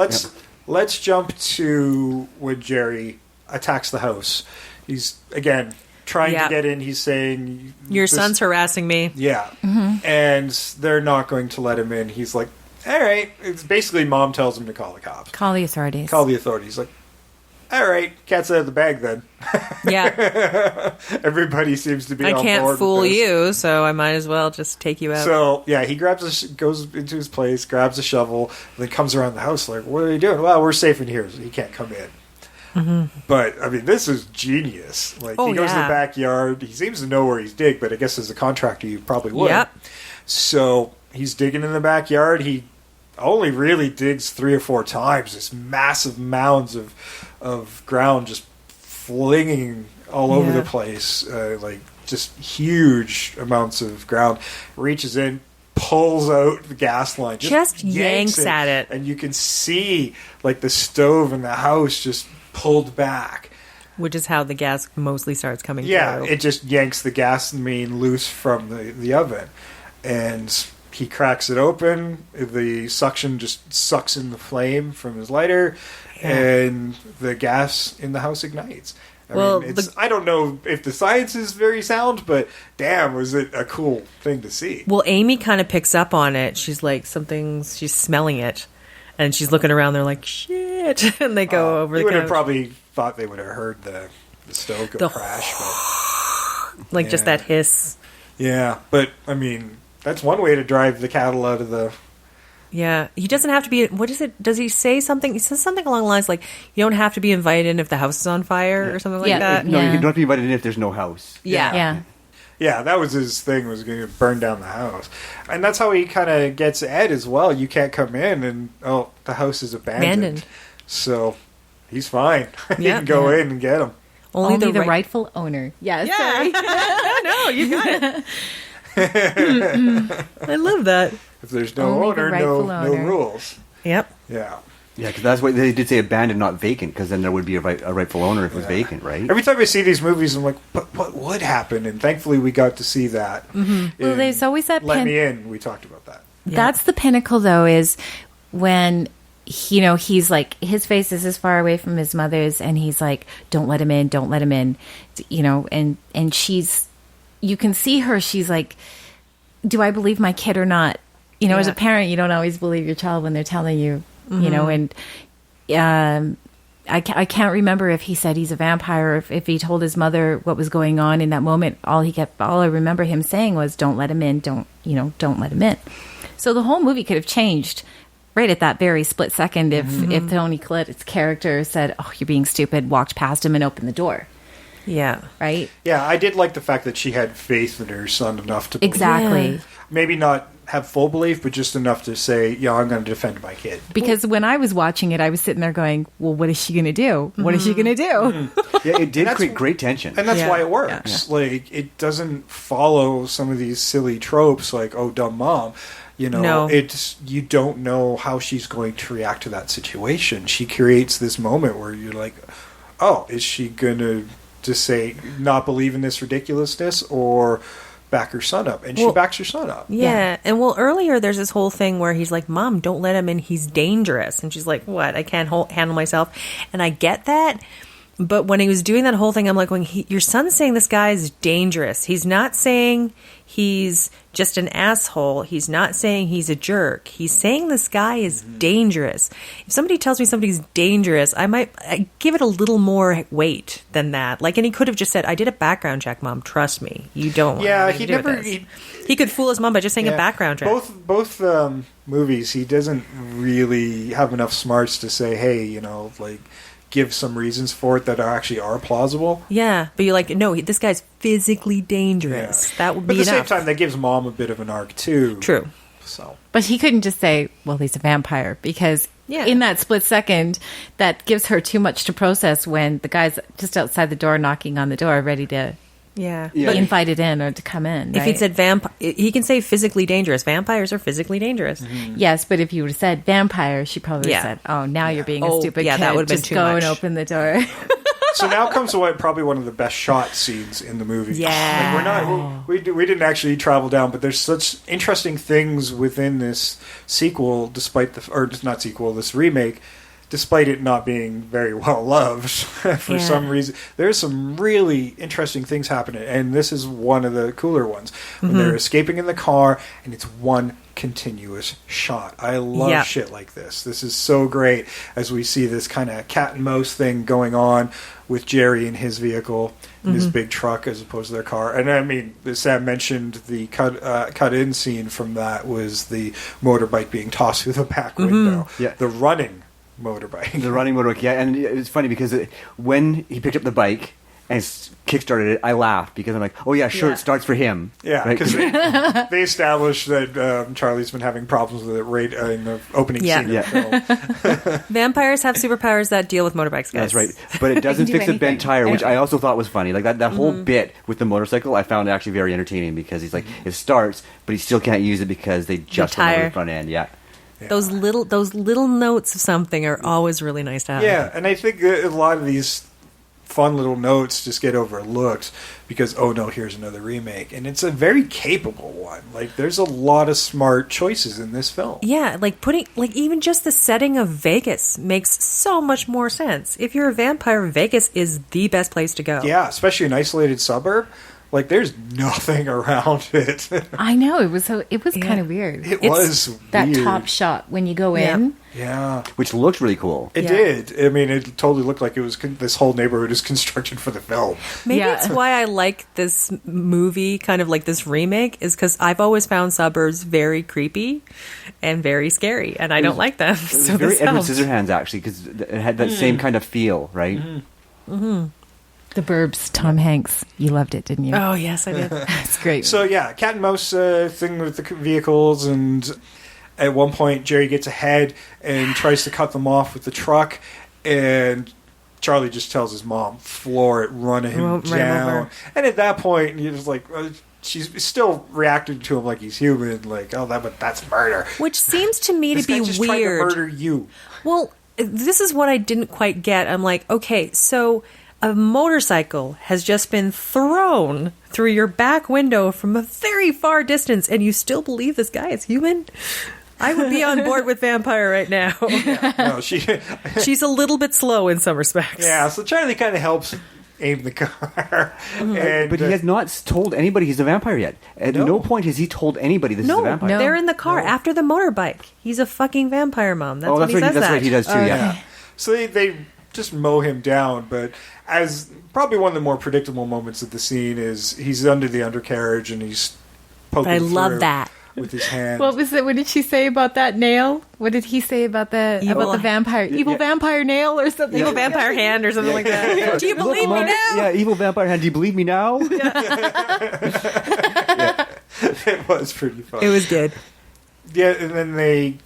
let's jump to when Jerry attacks the house. He's again trying to get in. He's saying, "Your son's harassing me." Yeah, and they're not going to let him in. He's like, all right. It's basically mom tells him to call the cops. Call the authorities. Like, all right, cat's out of the bag then. Yeah. Everybody seems to be on board. I can't fool with this. you, so I might as well just take you out. So, yeah, he goes into his place, grabs a shovel, and then comes around the house like, what are you doing? Well, we're safe in here, so he can't come in. But, I mean, this is genius. Like, he goes to the backyard. He seems to know where he's dig, but I guess as a contractor, you probably would. Yep. So, he's digging in the backyard. He only really digs 3 or 4 times. This massive mounds of ground just flinging all over the place, like just huge amounts of ground. Reaches in, pulls out the gas line. Just yanks at it. And you can see, like, the stove in the house just pulled back. Which is how the gas mostly starts coming through. Yeah, it just yanks the gas main loose from the oven. And he cracks it open. The suction just sucks in the flame from his lighter. Yeah. And the gas in the house ignites. I don't know if the science is very sound, but damn, was it a cool thing to see. Well, Amy kind of picks up on it. She's like, she's smelling it. And she's looking around, they're like, shit. And they go over the couch. You would have probably thought they would have heard the stove go crash. But, like, just that hiss. Yeah, but, I mean, that's one way to drive the cattle out of the... Yeah, he doesn't have to be... What is it? Does he say something? He says something along the lines like, you don't have to be invited in if the house is on fire or something like that. No, you don't have to be invited in if there's no house. Yeah. Yeah, that was his thing, was going to burn down the house. And that's how he kind of gets Ed as well. You can't come in, and, the house is abandoned. So, he's fine. You can go in and get him. Only the rightful owner. Yes. Yeah. No, you got it. I love that. If there's no owner, no rules. Yep. Yeah. Yeah, because that's why they did say abandoned, not vacant, because then there would be a rightful owner if it was vacant, right? Every time I see these movies, I'm like, but what would happen? And thankfully, we got to see that. Mm-hmm. Well, there's always that... Let Me In, we talked about that. That's the pinnacle, though, is when... he's like, his face is as far away from his mother's, and he's like, don't let him in, and she's, you can see her, she's like, do I believe my kid or not? As a parent, you don't always believe your child when they're telling you, and I can't remember if he said he's a vampire, or if he told his mother what was going on in that moment. All I remember him saying was, don't let him in, don't let him in. So the whole movie could have changed right at that very split second if Tony Collette's character said, oh, you're being stupid, walked past him and opened the door. Yeah. Right? Yeah, I did like the fact that she had faith in her son enough to believe. Exactly. Maybe not have full belief, but just enough to say, yeah, I'm going to defend my kid. Because when I was watching it, I was sitting there going, well, what is she going to do? What is she going to do? Yeah, it did create great tension. And that's why it works. Yeah. Like, it doesn't follow some of these silly tropes like, oh, dumb mom. It's, you don't know how she's going to react to that situation. She creates this moment where you're like, oh, is she going to just say, not believe in this ridiculousness, or back her son up? And she backs her son up. Yeah. And earlier there's this whole thing where he's like, Mom, don't let him in. He's dangerous. And she's like, what? I can't handle myself. And I get that. But when he was doing that whole thing, I'm like, your son's saying this guy is dangerous. He's not saying he's just an asshole. He's not saying he's a jerk. He's saying this guy is dangerous. If somebody tells me somebody's dangerous, I give it a little more weight than that. Like, and he could have just said, I did a background check, Mom. Trust me. You don't. Yeah, he never. He could fool his mom by just saying a background check. Both movies, he doesn't really have enough smarts to say, hey, give some reasons for it that actually are plausible. Yeah, but you're like, no, this guy's physically dangerous. Yeah. That would be enough. But at the same time, that gives Mom a bit of an arc, too. True. So, but he couldn't just say, well, he's a vampire, because in that split second, that gives her too much to process when the guy's just outside the door knocking on the door, ready to be invited in or to come in. If he'd said he can say physically dangerous. Vampires are physically dangerous. Mm-hmm. Yes, but if you would have said vampire, she probably would have said, oh, now you're being a stupid kid. That would have been just too go much. And open the door. So now comes probably one of the best shot scenes in the movie. Yeah. We didn't actually travel down, but there's such interesting things within this sequel, this remake, despite it not being very well loved for some reason. There's some really interesting things happening, and this is one of the cooler ones. When they're escaping in the car, and it's one continuous shot. I love shit like this. This is so great as we see this kind of cat and mouse thing going on with Jerry in his vehicle, in his big truck, as opposed to their car. And I mean, Sam mentioned the cut-in scene from that was the motorbike being tossed through the back window. Yeah. The running motorbike. The running motorbike, yeah. And it's funny because when he picked up the bike, and kickstarted it, I laughed because I'm like, oh yeah, sure, Yeah. it starts for him. Yeah, Right? because they established that Charlie's been having problems with it right in the opening Yeah. scene of the film. Vampires have superpowers that deal with motorbikes, guys. That's right. But it doesn't do fix a anything. bent tire, which I also thought was funny. Like that whole Mm-hmm. bit with the motorcycle, I found actually very entertaining because he's like, it starts, but he still can't use it because they just went over tire. the front end. Yeah. Those little notes of something are always really nice to have. Yeah, and I think that a lot of these fun little notes just get overlooked because, oh no, here's another remake. And it's a very capable one. Like, there's a lot of smart choices in this film. Yeah, like even just the setting of Vegas makes so much more sense. If you're a vampire, Vegas is the best place to go. Yeah, especially an isolated suburb. Like, there's nothing around it. I know it was kind of weird. It was that weird. top shot when you go Yeah. in. Yeah. Which looked really cool. It Yeah. did. I mean, it totally looked like it was this whole neighborhood is constructed for the film. Maybe Yeah. it's why I like this movie, kind of like this remake, is because I've always found suburbs very creepy and very scary, and I don't like them. It was So very this Edward helps. Scissorhands, actually, because it had that same kind of feel, right? The Burbs, Tom Hanks. You loved it, didn't you? Oh yes, I did. That's great. So, yeah, cat and mouse thing with the vehicles, and at one point, Jerry gets ahead and tries to cut them off with the truck, and Charlie just tells his mom, floor it, run him Run him down. over. And at that point, you're just like, she's still reacting to him like he's human, like, oh, that's murder. Which seems to me This to be guy just weird. tried to murder you. Well, this is what I didn't quite get. I'm like, okay, so a motorcycle has just been thrown through your back window from a very far distance, and you still believe this guy is human? I would be on board with Vampire right now. No, She's a little bit slow in some respects. yeah, so Charlie kind of helps aim the car. And, But he has not told anybody he's a vampire yet. At No. no point has he told anybody this is a No, vampire. they're in the car after the motorbike. He's a fucking vampire, Mom. That's Oh, what that's he right. says That's that. right. He does too. Yeah. So they just mow him down, but as probably one of the more predictable moments of the scene is he's under the undercarriage and he's poking I love through that. with his hand. What was it? What did she say about that nail? What did he say about the vampire? Evil vampire nail or something? Evil vampire hand or something like that. Do you Look, believe me Mom, now? Yeah, evil vampire hand. Do you believe me now? It was pretty fun. It was good. Yeah, and then they.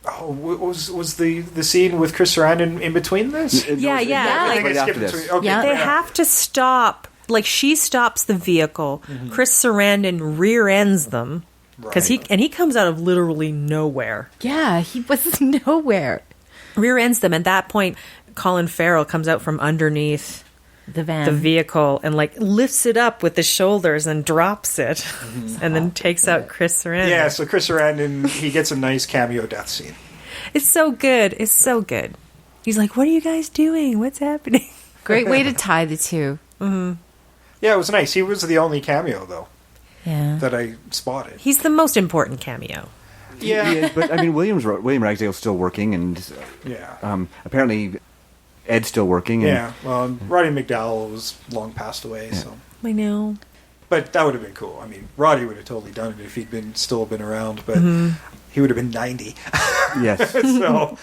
Oh, was the scene with Chris Sarandon in between this? Yeah. I Like, think I Right skipped after this. between. Okay, Yeah. they yeah. have to stop. Like, she stops the vehicle. Chris Sarandon rear ends them because Right. he comes out of literally nowhere. Yeah, he was nowhere. Rear ends them. At that point, Colin Farrell comes out from underneath The van. the vehicle and like lifts it up with his shoulders and drops it, and then takes out Chris Sarandon. Yeah, so Chris Sarandon, he gets a nice cameo death scene. It's so good. It's so good. He's like, "What are you guys doing? What's happening?" Great way to tie the two. Yeah, it was nice. He was the only cameo, though, Yeah. that I spotted. He's the most important cameo. Yeah. He is, but I mean, William Ragsdale's still working, and Yeah. apparently Ed's still working. And, Yeah, well, Roddy McDowell was long passed away, so. I know. But that would have been cool. I mean, Roddy would have totally done it if he'd still been around, but he would have been 90. Yes. So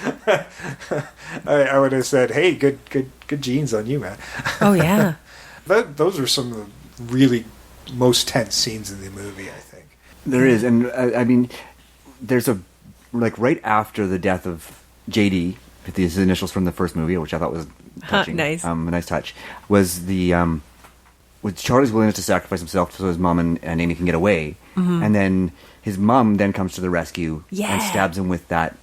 I would have said, "Hey, good genes on you, man." Oh yeah. Those are some of the really most tense scenes in the movie, I think. There is, and I mean, there's right after the death of JD, with his initials from the first movie, which I thought was touching. Nice. A nice touch. Was the with Charlie's willingness to sacrifice himself so his mom and Amy can get away, and then his mom then comes to the rescue and stabs him with that.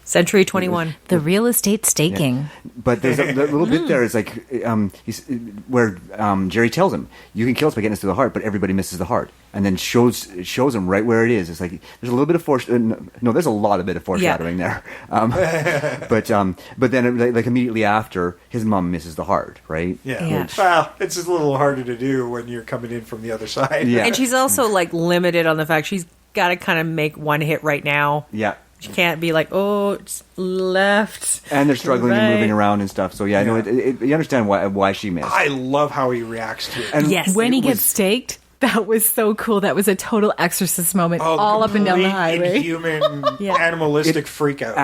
Century 21. The real estate staking. Yeah. But there's a little bit there. It's like where Jerry tells him, "You can kill us by getting us to the heart, but everybody misses the heart," and then shows him right where it is. It's like there's a little bit of there's a lot of bit of foreshadowing there. But then like immediately after, his mom misses the heart, right? Yeah. Well, it's a little harder to do when you're coming in from the other side. Yeah. And she's also like limited on the fact she's got to kind of make one hit right now. Yeah. She can't be like, oh, it's left. And they're struggling right. and moving around and stuff. So yeah, I know you understand why she missed. I love how he reacts to it. And Yes. When he gets staked, That was so cool. That was a total Exorcist moment, all up and down the highway. Inhuman, animalistic freak out. It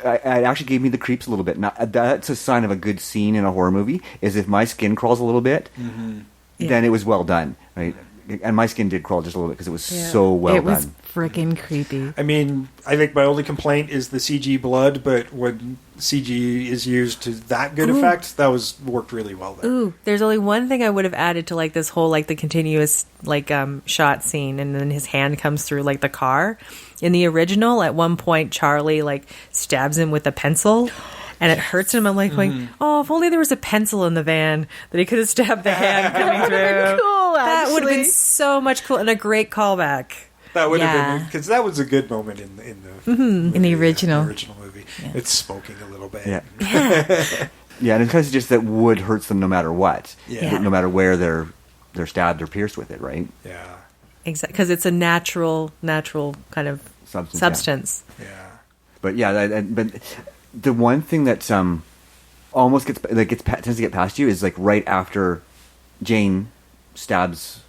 actually gave me the creeps a little bit. Now, that's a sign of a good scene in a horror movie. Is if my skin crawls a little bit, then it was well done, right? And my skin did crawl just a little bit because it was so well done. It was freaking creepy. I mean, I think my only complaint is the CG blood, but when CG is used to that good effect, that worked really well there. Ooh, there's only one thing I would have added to like this whole like the continuous like shot scene, and then his hand comes through like the car. In the original, at one point, Charlie like stabs him with a pencil. And it hurts him. I'm like going, oh, if only there was a pencil in the van that he could have stabbed the hand coming through. Cool, that would have been so much cool and a great callback. That would have been, because that was a good moment in the original movie. Yeah. It's smoking a little bit. Yeah, and it's kind of just that wood hurts them no matter what. Yeah. No matter where they're stabbed or pierced with it, right? Yeah. Exactly, because it's a natural kind of substance. Yeah. But but the one thing that almost tends to get past you is like right after Jane stabs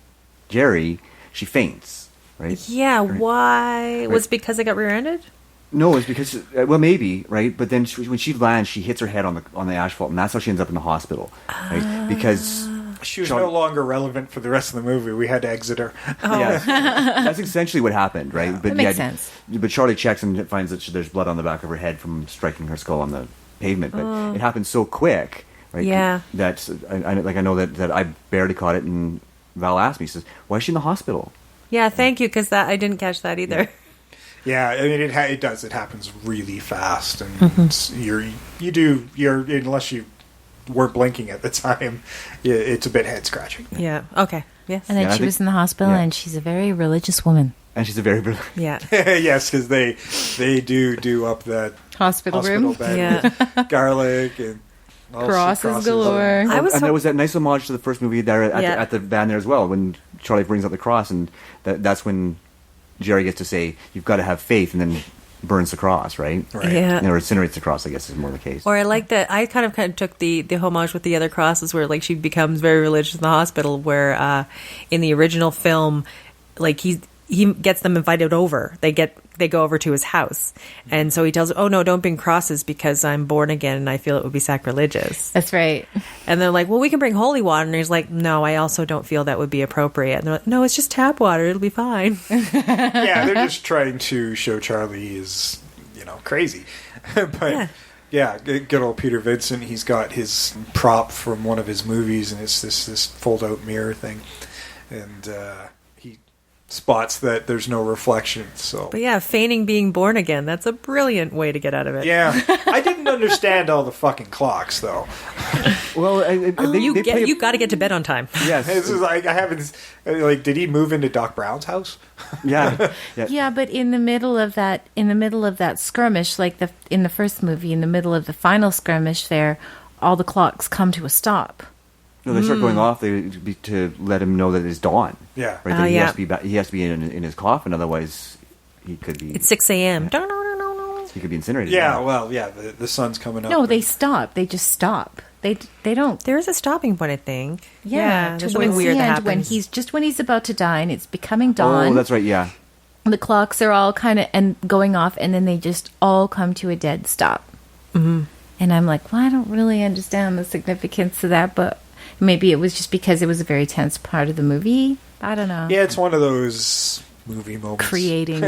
Jerry, she faints, right? Yeah, why? Right. Was it because they got rear-ended? No, it's because maybe, right? But then when she lands, she hits her head on the asphalt, and that's how she ends up in the hospital, right? Because she was no longer relevant for the rest of the movie. We had to exit her. Oh. Yeah, that's essentially what happened, right? Yeah, that makes sense. But Charlie checks and finds that there's blood on the back of her head from striking her skull on the pavement. But it happened so quick, right? Yeah. That I know that I barely caught it, and Val asked me, he says, "Why is she in the hospital?" Yeah, thank you, because I didn't catch that either. Yeah, I mean it does. It happens really fast, and you're unless you weren't blinking at the time, it's a bit head scratching. Yeah. Okay. Yes. And then she was in the hospital, and she's a very religious woman. And she's a very yes, because they do up that hospital room bed with garlic and crosses galore. And there was that nice homage to the first movie there at the van there as well, when Charlie brings up the cross, and that's when Jerry gets to say, "You've got to have faith," and then burns the cross, right? Yeah. Or incinerates the cross, I guess is more the case. Or I like that. I kind of took the homage with the other crosses where like she becomes very religious in the hospital, where in the original film, like he gets them invited over. They go over to his house, and so he tells them, "Oh no, don't bring crosses because I'm born again and I feel it would be sacrilegious." That's right. And they're like, "Well, we can bring holy water," and he's like, "No, I also don't feel that would be appropriate." And they're like, "No, it's just tap water. It'll be fine." Yeah, they're just trying to show Charlie is crazy, but. Yeah, good old Peter Vincent. He's got his prop from one of his movies, and it's this fold-out mirror thing, and he spots that there's no reflection. So, but yeah, feigning being born again. That's a brilliant way to get out of it. Yeah, I didn't understand all the fucking clocks though. Well, you got to get to bed on time. Yes, this is like I haven't. Like, did he move into Doc Brown's house? Yeah. Yeah, but in the middle of that skirmish, like in the first movie, in the middle of the final skirmish, there, all the clocks come to a stop. No, they start going off to let him know that it's dawn. Yeah, right. That he has to be in his coffin, otherwise he could be. It's 6 a.m. He could be incinerated. Yeah, well, the sun's coming up. No, they stop. They just stop. They don't. There is a stopping point, I think. Yeah, there's something weird that happens. when he's about to die and it's becoming dawn. Oh, that's right. Yeah. The clocks are all kind of going off, and then they just all come to a dead stop. Mm-hmm. And I'm like, well, I don't really understand the significance of that, but maybe it was just because it was a very tense part of the movie. I don't know. Yeah, it's one of those movie moments. Creating.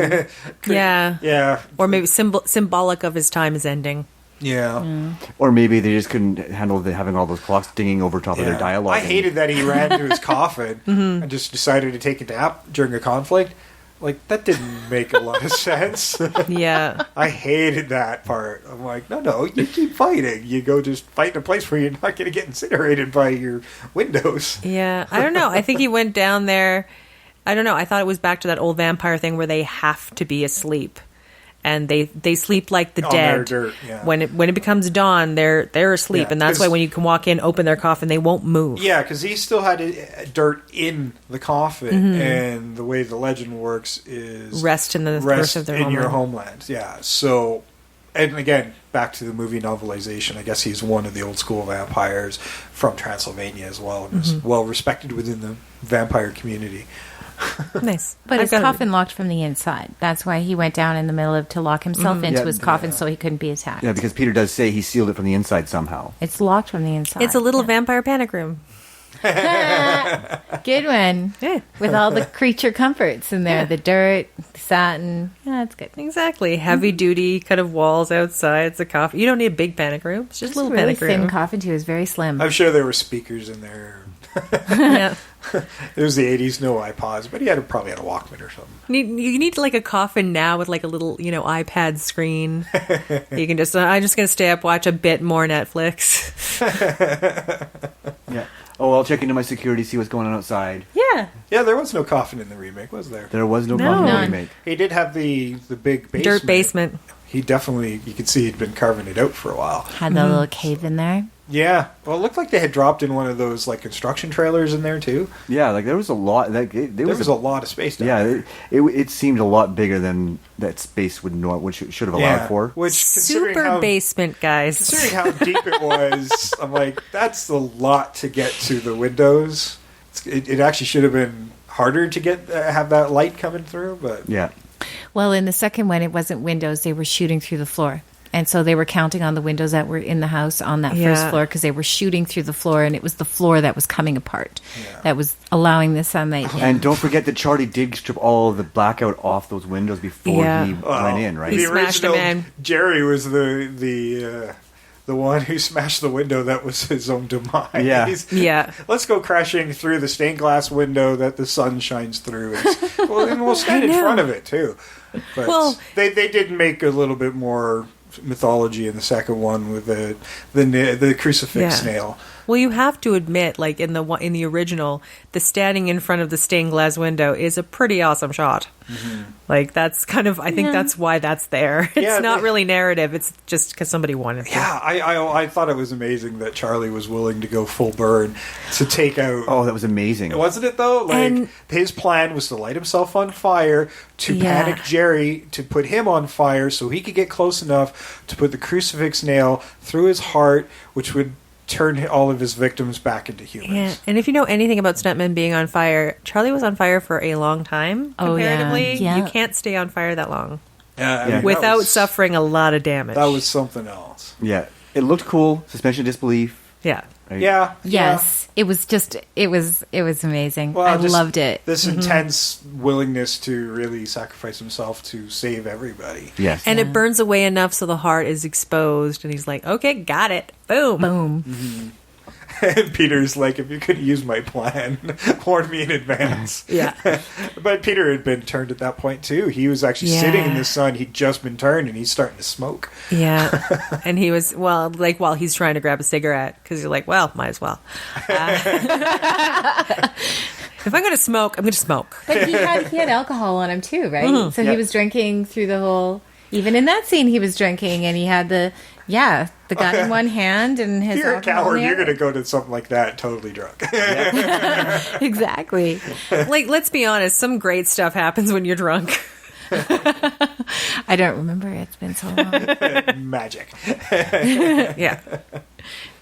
Yeah. Or maybe symbolic of his time is ending. Yeah. Or maybe they just couldn't handle having all those clocks dinging over top of their dialogue. I hated that he ran to his coffin and just decided to take a nap during a conflict. Like, that didn't make a lot of sense. Yeah. I hated that part. I'm like, no, you keep fighting. You go just fight in a place where you're not going to get incinerated by your windows. Yeah. I don't know. I think he went down there. I don't know. I thought it was back to that old vampire thing where they have to be asleep. And they sleep like the dead. Dirt, yeah. When it becomes dawn, they're asleep, and that's why when you can walk in, open their coffin, they won't move. Yeah, because he still had dirt in the coffin, and the way the legend works is rest in the rest of their in homeland. your homeland. Yeah, so And again, back to the movie novelization, I guess he's one of the old school vampires from Transylvania as well, and is well respected within the vampire community. Nice. But his coffin locked from the inside. That's why he went down in the middle to lock himself into his coffin so he couldn't be attacked. Yeah, because Peter does say he sealed it from the inside somehow. It's locked from the inside. It's a little vampire panic room. Good one. Yeah. With all the creature comforts in there. The dirt, the satin. Yeah, that's good. Exactly. Heavy duty kind of walls outside. It's a coffin. You don't need a big panic room. It's just a little really panic room. thin coffin too. Is very slim. I'm sure there were speakers in there. Yeah. It was the 80s, no iPods, but he probably had a Walkman or something. You need like a coffin now with like a little, iPad screen. You can just, I'm just going to stay up, watch a bit more Netflix. Yeah. Oh, I'll check into my security, see what's going on outside. Yeah. Yeah, there was no coffin in the remake, was there? There was no coffin in the remake. He did have the big basement. Dirt basement. He definitely, you could see he'd been carving it out for a while. Had that little cave in there. Yeah. Well, it looked like they had dropped in one of those like construction trailers in there too. Yeah, like there was a lot. There was a lot of space down there. It seemed a lot bigger than that space should have allowed for. Which, super basement, guys. Considering how deep it was, I'm like, that's a lot to get to the windows. It actually should have been harder to get have that light coming through, but yeah. Well, in the second one, it wasn't windows; they were shooting through the floor. And so they were counting on the windows that were in the house on that first floor because they were shooting through the floor, and it was the floor that was coming apart that was allowing the sunlight in. And don't forget that Charlie did strip all the blackout off those windows before he went in, right? The smashed original him in. Jerry was the one who smashed the window that was his own demise. Yeah. Let's go crashing through the stained glass window that the sun shines through. And we'll stand in front of it, too. But they did make a little bit more mythology in the second one with the crucifix nail. Well, you have to admit, like in the original, the standing in front of the stained glass window is a pretty awesome shot. Mm-hmm. Like that's kind of, I think that's why that's there. It's not really narrative. It's just because somebody wanted to. Yeah, I thought it was amazing that Charlie was willing to go full burn to take out. Oh, that was amazing, wasn't it though? Like his plan was to light himself on fire to panic Jerry, to put him on fire so he could get close enough to put the crucifix nail through his heart, which would turn all of his victims back into humans. Yeah, and if you know anything about stuntmen being on fire, Charlie was on fire for a long time. Comparatively, you can't stay on fire that long without suffering a lot of damage. That was something else. Yeah, it looked cool. Suspension of disbelief. Yeah. Right? Yeah. Yes. It was just, it was amazing. Well, I loved it. This intense willingness to really sacrifice himself to save everybody. Yes. And it burns away enough so the heart is exposed, and he's like, okay, got it. Boom. Boom. Mm-hmm. And Peter's like, if you could use my plan, warn me in advance. Yeah. But Peter had been turned at that point, too. He was actually sitting in the sun. He'd just been turned, and he's starting to smoke. Yeah. And he was, while he's trying to grab a cigarette, because you're like, well, might as well. If I'm going to smoke, I'm going to smoke. But he had alcohol on him, too, right? Mm-hmm. So he was drinking through the whole... Even in that scene, he was drinking, and he had the gun in one hand and his. You're a coward. You're going to go to something like that totally drunk. Exactly. Like, let's be honest. Some great stuff happens when you're drunk. I don't remember. It's been so long. Magic. Yeah.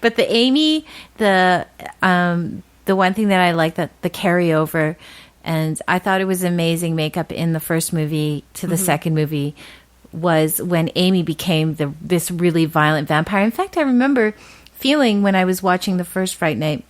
But the Amy, the one thing that I like, that the carryover, and I thought it was amazing makeup in the first movie to the second movie, was when Amy became this really violent vampire. In fact, I remember feeling when I was watching the first Fright Night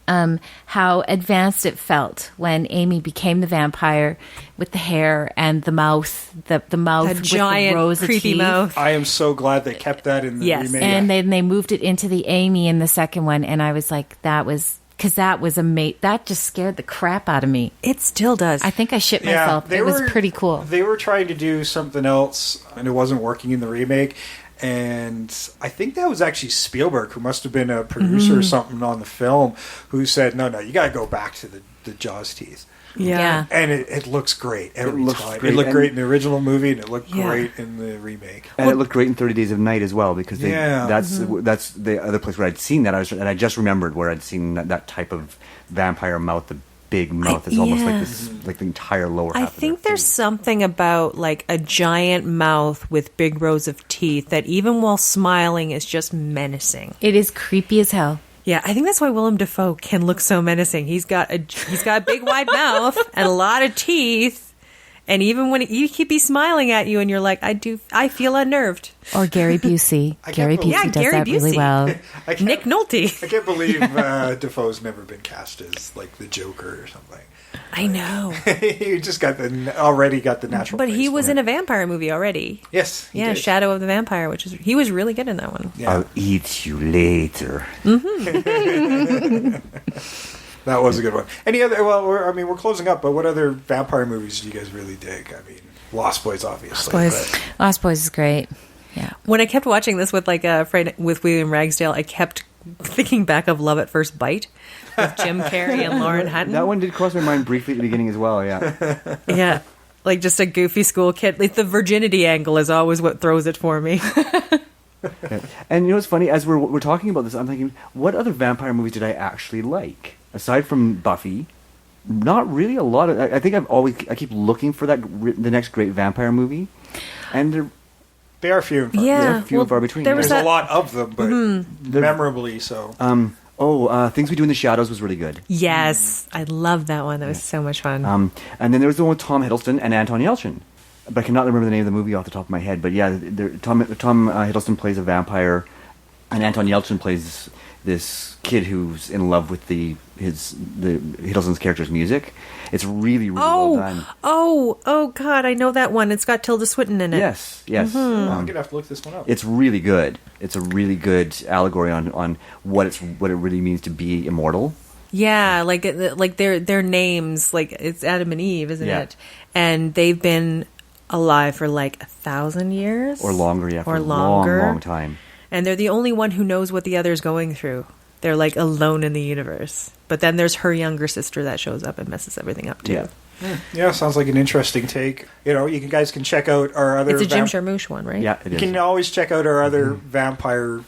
how advanced it felt when Amy became the vampire with the hair and the mouth, the mouth with giant, the rows creepy of teeth. mouth. I am so glad they kept that in the remake. And then they moved it into the Amy in the second one, and I was like, that was... Because that was that just scared the crap out of me. It still does. I think I shit myself. It was pretty cool. They were trying to do something else, and it wasn't working in the remake. And I think that was actually Spielberg, who must have been a producer or something on the film, who said, no, you got to go back to the Jaws teeth. Yeah. And it looks great every time. It looked great in the original movie, and it looked great in the remake. And it looked great in 30 Days of Night as well, because that's the other place where I'd seen that. And I just remembered where I'd seen that type of vampire mouth, big mouth. It's almost like yeah. this, like the entire lower I half. think there's something about like a giant mouth with big rows of teeth that even while smiling is just menacing. It is creepy as hell. Yeah, I think that's why Willem Dafoe can look so menacing. He's got a big wide mouth and a lot of teeth. And even when he could be smiling at you and you're like, I feel unnerved. Or Gary Busey. Gary Busey does that really well. Nick Nolte. I can't believe Defoe's never been cast as like the Joker or something. I know. You just already got the natural. But he face was for in it. a vampire movie already. Yes. he Yeah, did. Shadow of the Vampire, he was really good in that one. Yeah. I'll eat you later. That was a good one. Any other? Well, we're closing up, but what other vampire movies do you guys really dig? I mean, Lost Boys, obviously. Lost Boys. but- Lost Boys is great. Yeah. When I kept watching this with with William Ragsdale, I kept thinking back of Love at First Bite with Jim Carrey and Lauren Hutton. That one did cross my mind briefly at the beginning as well. Yeah. Yeah. Like just a goofy school kid. Like the virginity angle is always what throws it for me. Yeah. And you know what's funny? As we're talking about this, I'm thinking, what other vampire movies did I actually like? Aside from Buffy, not really a lot of. I think I keep looking for the next great vampire movie, and They are few and far. Yeah. they're few and far between. There's a lot of them, but memorably so. Things We Do in the Shadows was really good. Yes. I love that one. That was so much fun. And then there was the one with Tom Hiddleston and Anton Yelchin. But I cannot remember the name of the movie off the top of my head. But yeah, Tom Hiddleston plays a vampire, and Anton Yelchin plays this kid who's in love with the Hiddleston's character's music. It's really, really well done. Oh, God, I know that one. It's got Tilda Swinton in it. Yes. I'm gonna have to look this one up. It's really good. It's a really good allegory on what it really means to be immortal. Yeah, like their names, like it's Adam and Eve, isn't Yeah. it? And they've been alive for like 1,000 years Or longer, yeah, for or a longer. long, long time. And they're the only one who knows what the other's going through. They're like alone in the universe. But then there's her younger sister that shows up and messes everything up too. Yeah. Yeah, sounds like an interesting take. You know, guys can check out our other. It's a Jim Jarmusch one, right? Yeah, it You is. can always check out our other vampire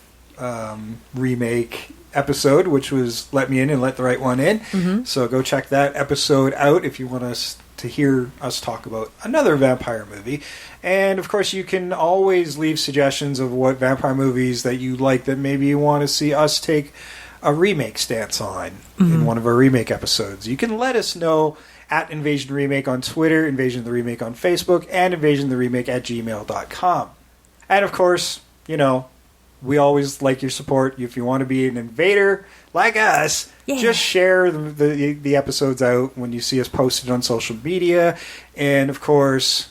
remake episode, which was Let Me In and Let the Right One In. So go check that episode out if you want us to hear us talk about another vampire movie. And of course, you can always leave suggestions of what vampire movies that you like that maybe you want to see us take a remake stance on in one of our remake episodes. You can let us know at Invasion Remake on Twitter, Invasion of the Remake on Facebook, and invasiontheremake@gmail.com. And of course, you know, we always like your support. If you want to be an invader like us, just share the episodes out when you see us posted on social media. And of course,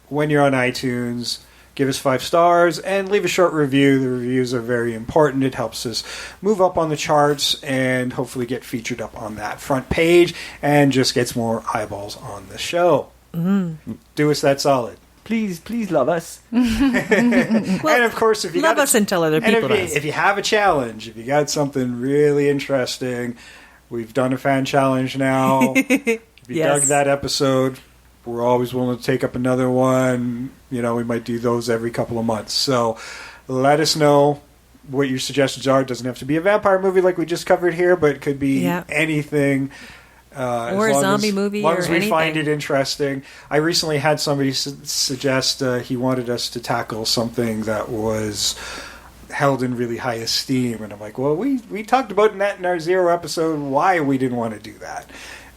when you're on iTunes, give us 5 stars and leave a short review. The reviews are very important. It helps us move up on the charts and hopefully get featured up on that front page and just gets more eyeballs on the show. Do us that solid. Please love us. And of course, if you love us and tell other people if you have a challenge, if you got something really interesting, we've done a fan challenge now. If you dug that episode, we're always willing to take up another one. You know, we might do those every couple of months. So let us know what your suggestions are. It doesn't have to be a vampire movie like we just covered here, but it could be anything. Or a zombie movie, as long or as we anything. find it interesting. I recently had somebody suggest he wanted us to tackle something that was held in really high esteem, and I'm like, well, we talked about that in our 0 episode. Why we didn't want to do that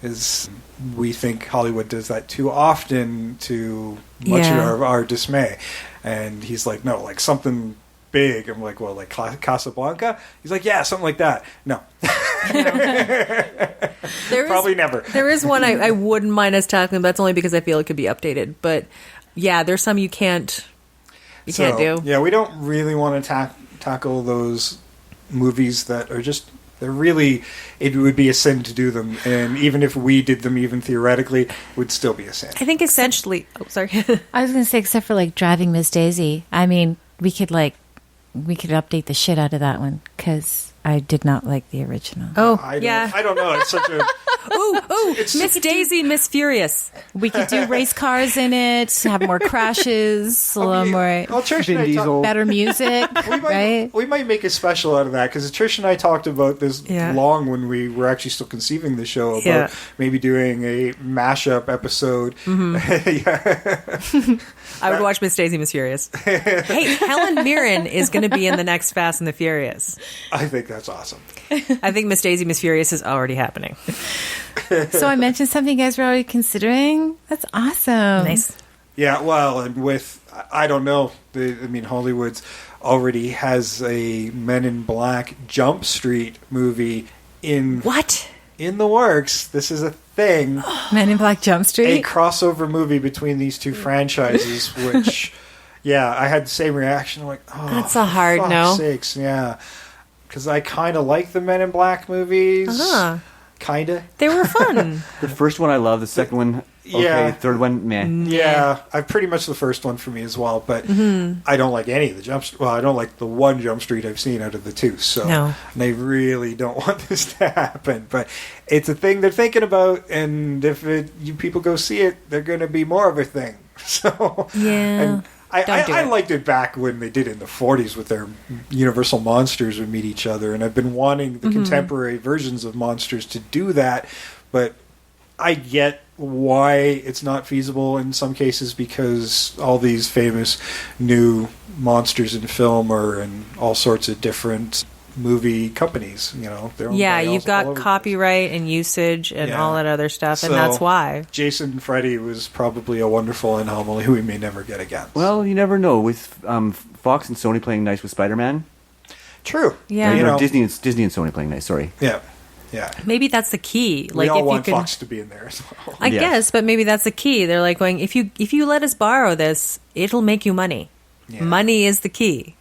is we think Hollywood does that too often, to much of our dismay. And he's like, no, like something big. I'm like, well, like Casablanca? He's like, yeah, something like that. No. Probably never. There is one I wouldn't mind us tackling, but that's only because I feel it could be updated. But yeah, there's some you can't do. Yeah, we don't really want to tackle those movies that are just, they're really, it would be a sin to do them. And even if we did them, even theoretically, it would still be a sin. I think essentially, sorry. I was going to say, except for like Driving Miss Daisy, I mean, we could update the shit out of that one because I did not like the original. Oh, I don't know. It's such a Ooh, Miss Daisy, Miss Furious. We could do race cars in it, have more crashes, a little more Well, Trish and I Diesel. better music, right? We might make a special out of that because Trish and I talked about this long when we were actually still conceiving the show about maybe doing a mashup episode. I would watch Miss Daisy, Miss Furious. Hey, Helen Mirren is going to be in the next Fast and the Furious. I think that's awesome. I think Miss Daisy, Miss Furious is already happening. So I mentioned something you guys were already considering. That's awesome. Nice. Yeah, well, and with, I don't know, Hollywood's already has a Men in Black Jump Street movie in... What? In the works. This is a thing. Men in Black Jump Street? A crossover movie between these two franchises, which, I had the same reaction. I'm like, oh, that's a hard no. Sakes, yeah. Because I kind of like the Men in Black movies. Kind of. They were fun. The first one I love. The second one, okay. Yeah. Third one, meh. Yeah, I pretty much the first one for me as well. But I don't like any of the Jump Street. Well, I don't like the one Jump Street I've seen out of the two. So they really don't want this to happen. But it's a thing they're thinking about, and if you people go see it, they're going to be more of a thing. So yeah. I liked it back when they did it in the 40s with their Universal monsters would meet each other, and I've been wanting the contemporary versions of monsters to do that, but I get why it's not feasible in some cases because all these famous new monsters in film are in all sorts of different movie companies, they're owned by you've all got over. copyright and usage and all that other stuff, and that's why. Jason and Freddy was probably a wonderful anomaly we may never get again. Well, you never know. With Fox and Sony playing nice with Spider-Man. True. Yeah. Disney and Sony playing nice, sorry. Yeah. Maybe that's the key. We like all if want you can, Fox to be in there as well. I guess, but maybe that's the key. They're like going, if you let us borrow this, it'll make you money. Yeah. Money is the key.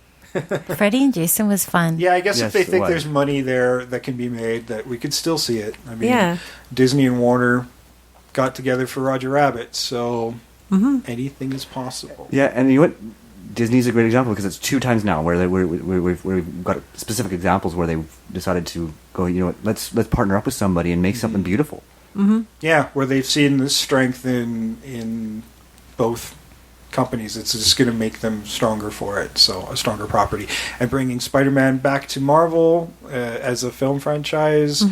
Freddy and Jason was fun. Yeah, I guess if they think there's money there that can be made, that we could still see it. I mean, Disney and Warner got together for Roger Rabbit, so anything is possible. Yeah, and you know what? Disney's a great example because it's 2 times now where we've got specific examples where they've decided to go, let's partner up with somebody and make something beautiful. Yeah, where they've seen the strength in both companies. It's just going to make them stronger for it, so a stronger property. And bringing Spider-Man back to Marvel as a film franchise,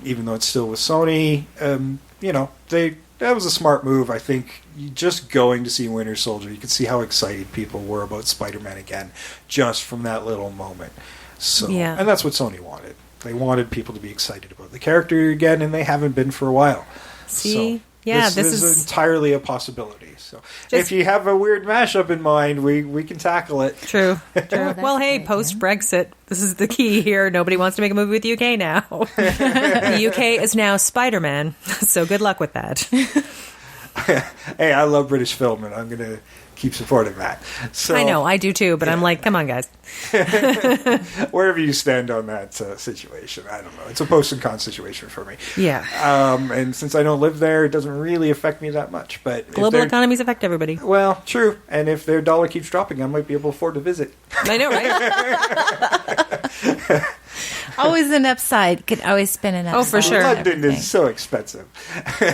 even though it's still with Sony, that was a smart move. I think just going to see Winter Soldier, you could see how excited people were about Spider-Man again, just from that little moment. So, and that's what Sony wanted. They wanted people to be excited about the character again, and they haven't been for a while. See? So, yeah, this is entirely a possibility. So if you have a weird mashup in mind, we can tackle it. True. Well, hey, post-Brexit, this is the key here. Nobody wants to make a movie with the UK now. The UK is now Spider-Man, so good luck with that. Hey, I love British film, and I'm going to keep supporting that. So, I know, I do too, but I'm like, come on, guys. Wherever you stand on that situation, I don't know. It's a post and con situation for me. Yeah. And since I don't live there, it doesn't really affect me that much. But global economies affect everybody. Well, true. And if their dollar keeps dropping, I might be able to afford to visit. I know, right? Always an upside. Could always spin an upside. Oh, for sure. London is so expensive.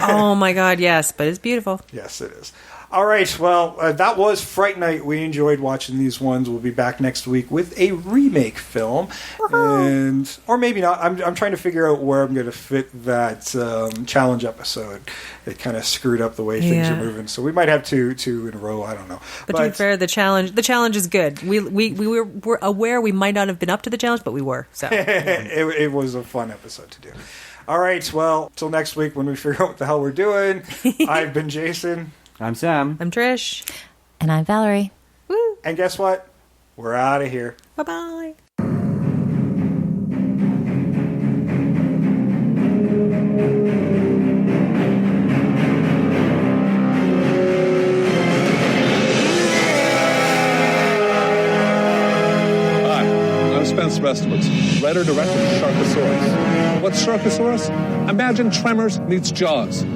Oh, my God, yes. But it's beautiful. Yes, it is. All right, well, that was Fright Night. We enjoyed watching these ones. We'll be back next week with a remake film, or maybe not. I'm trying to figure out where I'm going to fit that challenge episode. It kind of screwed up the way things are moving, so we might have two in a row. I don't know. But to be fair, the challenge is good. We were aware we might not have been up to the challenge, but we were. So it was a fun episode to do. All right, well, till next week when we figure out what the hell we're doing. I've been Jason. I'm Sam. I'm Trish. And I'm Valerie. Woo. And guess what? We're out of here. Bye-bye. Hi, I'm Spence Restowitz, writer-director of Sharkosaurus. What's Sharkosaurus? Imagine Tremors meets Jaws.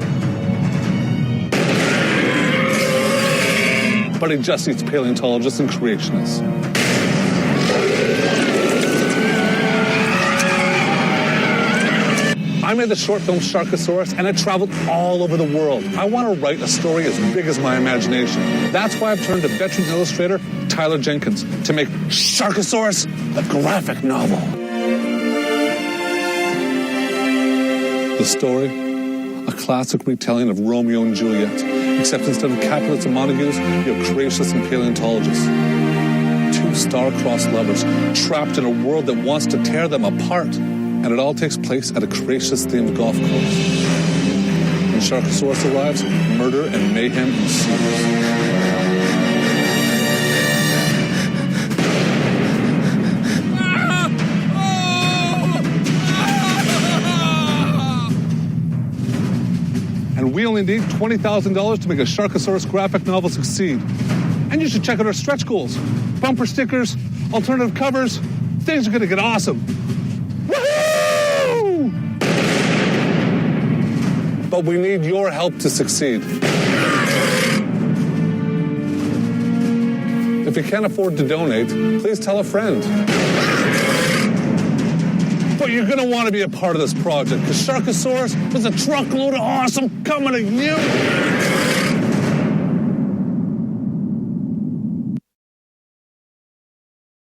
But it just eats paleontologists and creationists. I made the short film Sharkosaurus, and it traveled all over the world. I want to write a story as big as my imagination. That's why I've turned to veteran illustrator Tyler Jenkins to make Sharkosaurus, the graphic novel. The story, a classic retelling of Romeo and Juliet, except instead of Capulets and Montagues, you have Cretaceous and paleontologists. Two star-crossed lovers trapped in a world that wants to tear them apart. And it all takes place at a Cretaceous-themed golf course. When Sharkosaurus arrives, murder and mayhem ensues. And we only need $20,000 to make a Sharkosaurus graphic novel succeed. And you should check out our stretch goals. Bumper stickers, alternative covers. Things are going to get awesome. Woohoo! But we need your help to succeed. If you can't afford to donate, please tell a friend. But you're going to want to be a part of this project, because Sharkosaurus is a truckload of awesome coming to you.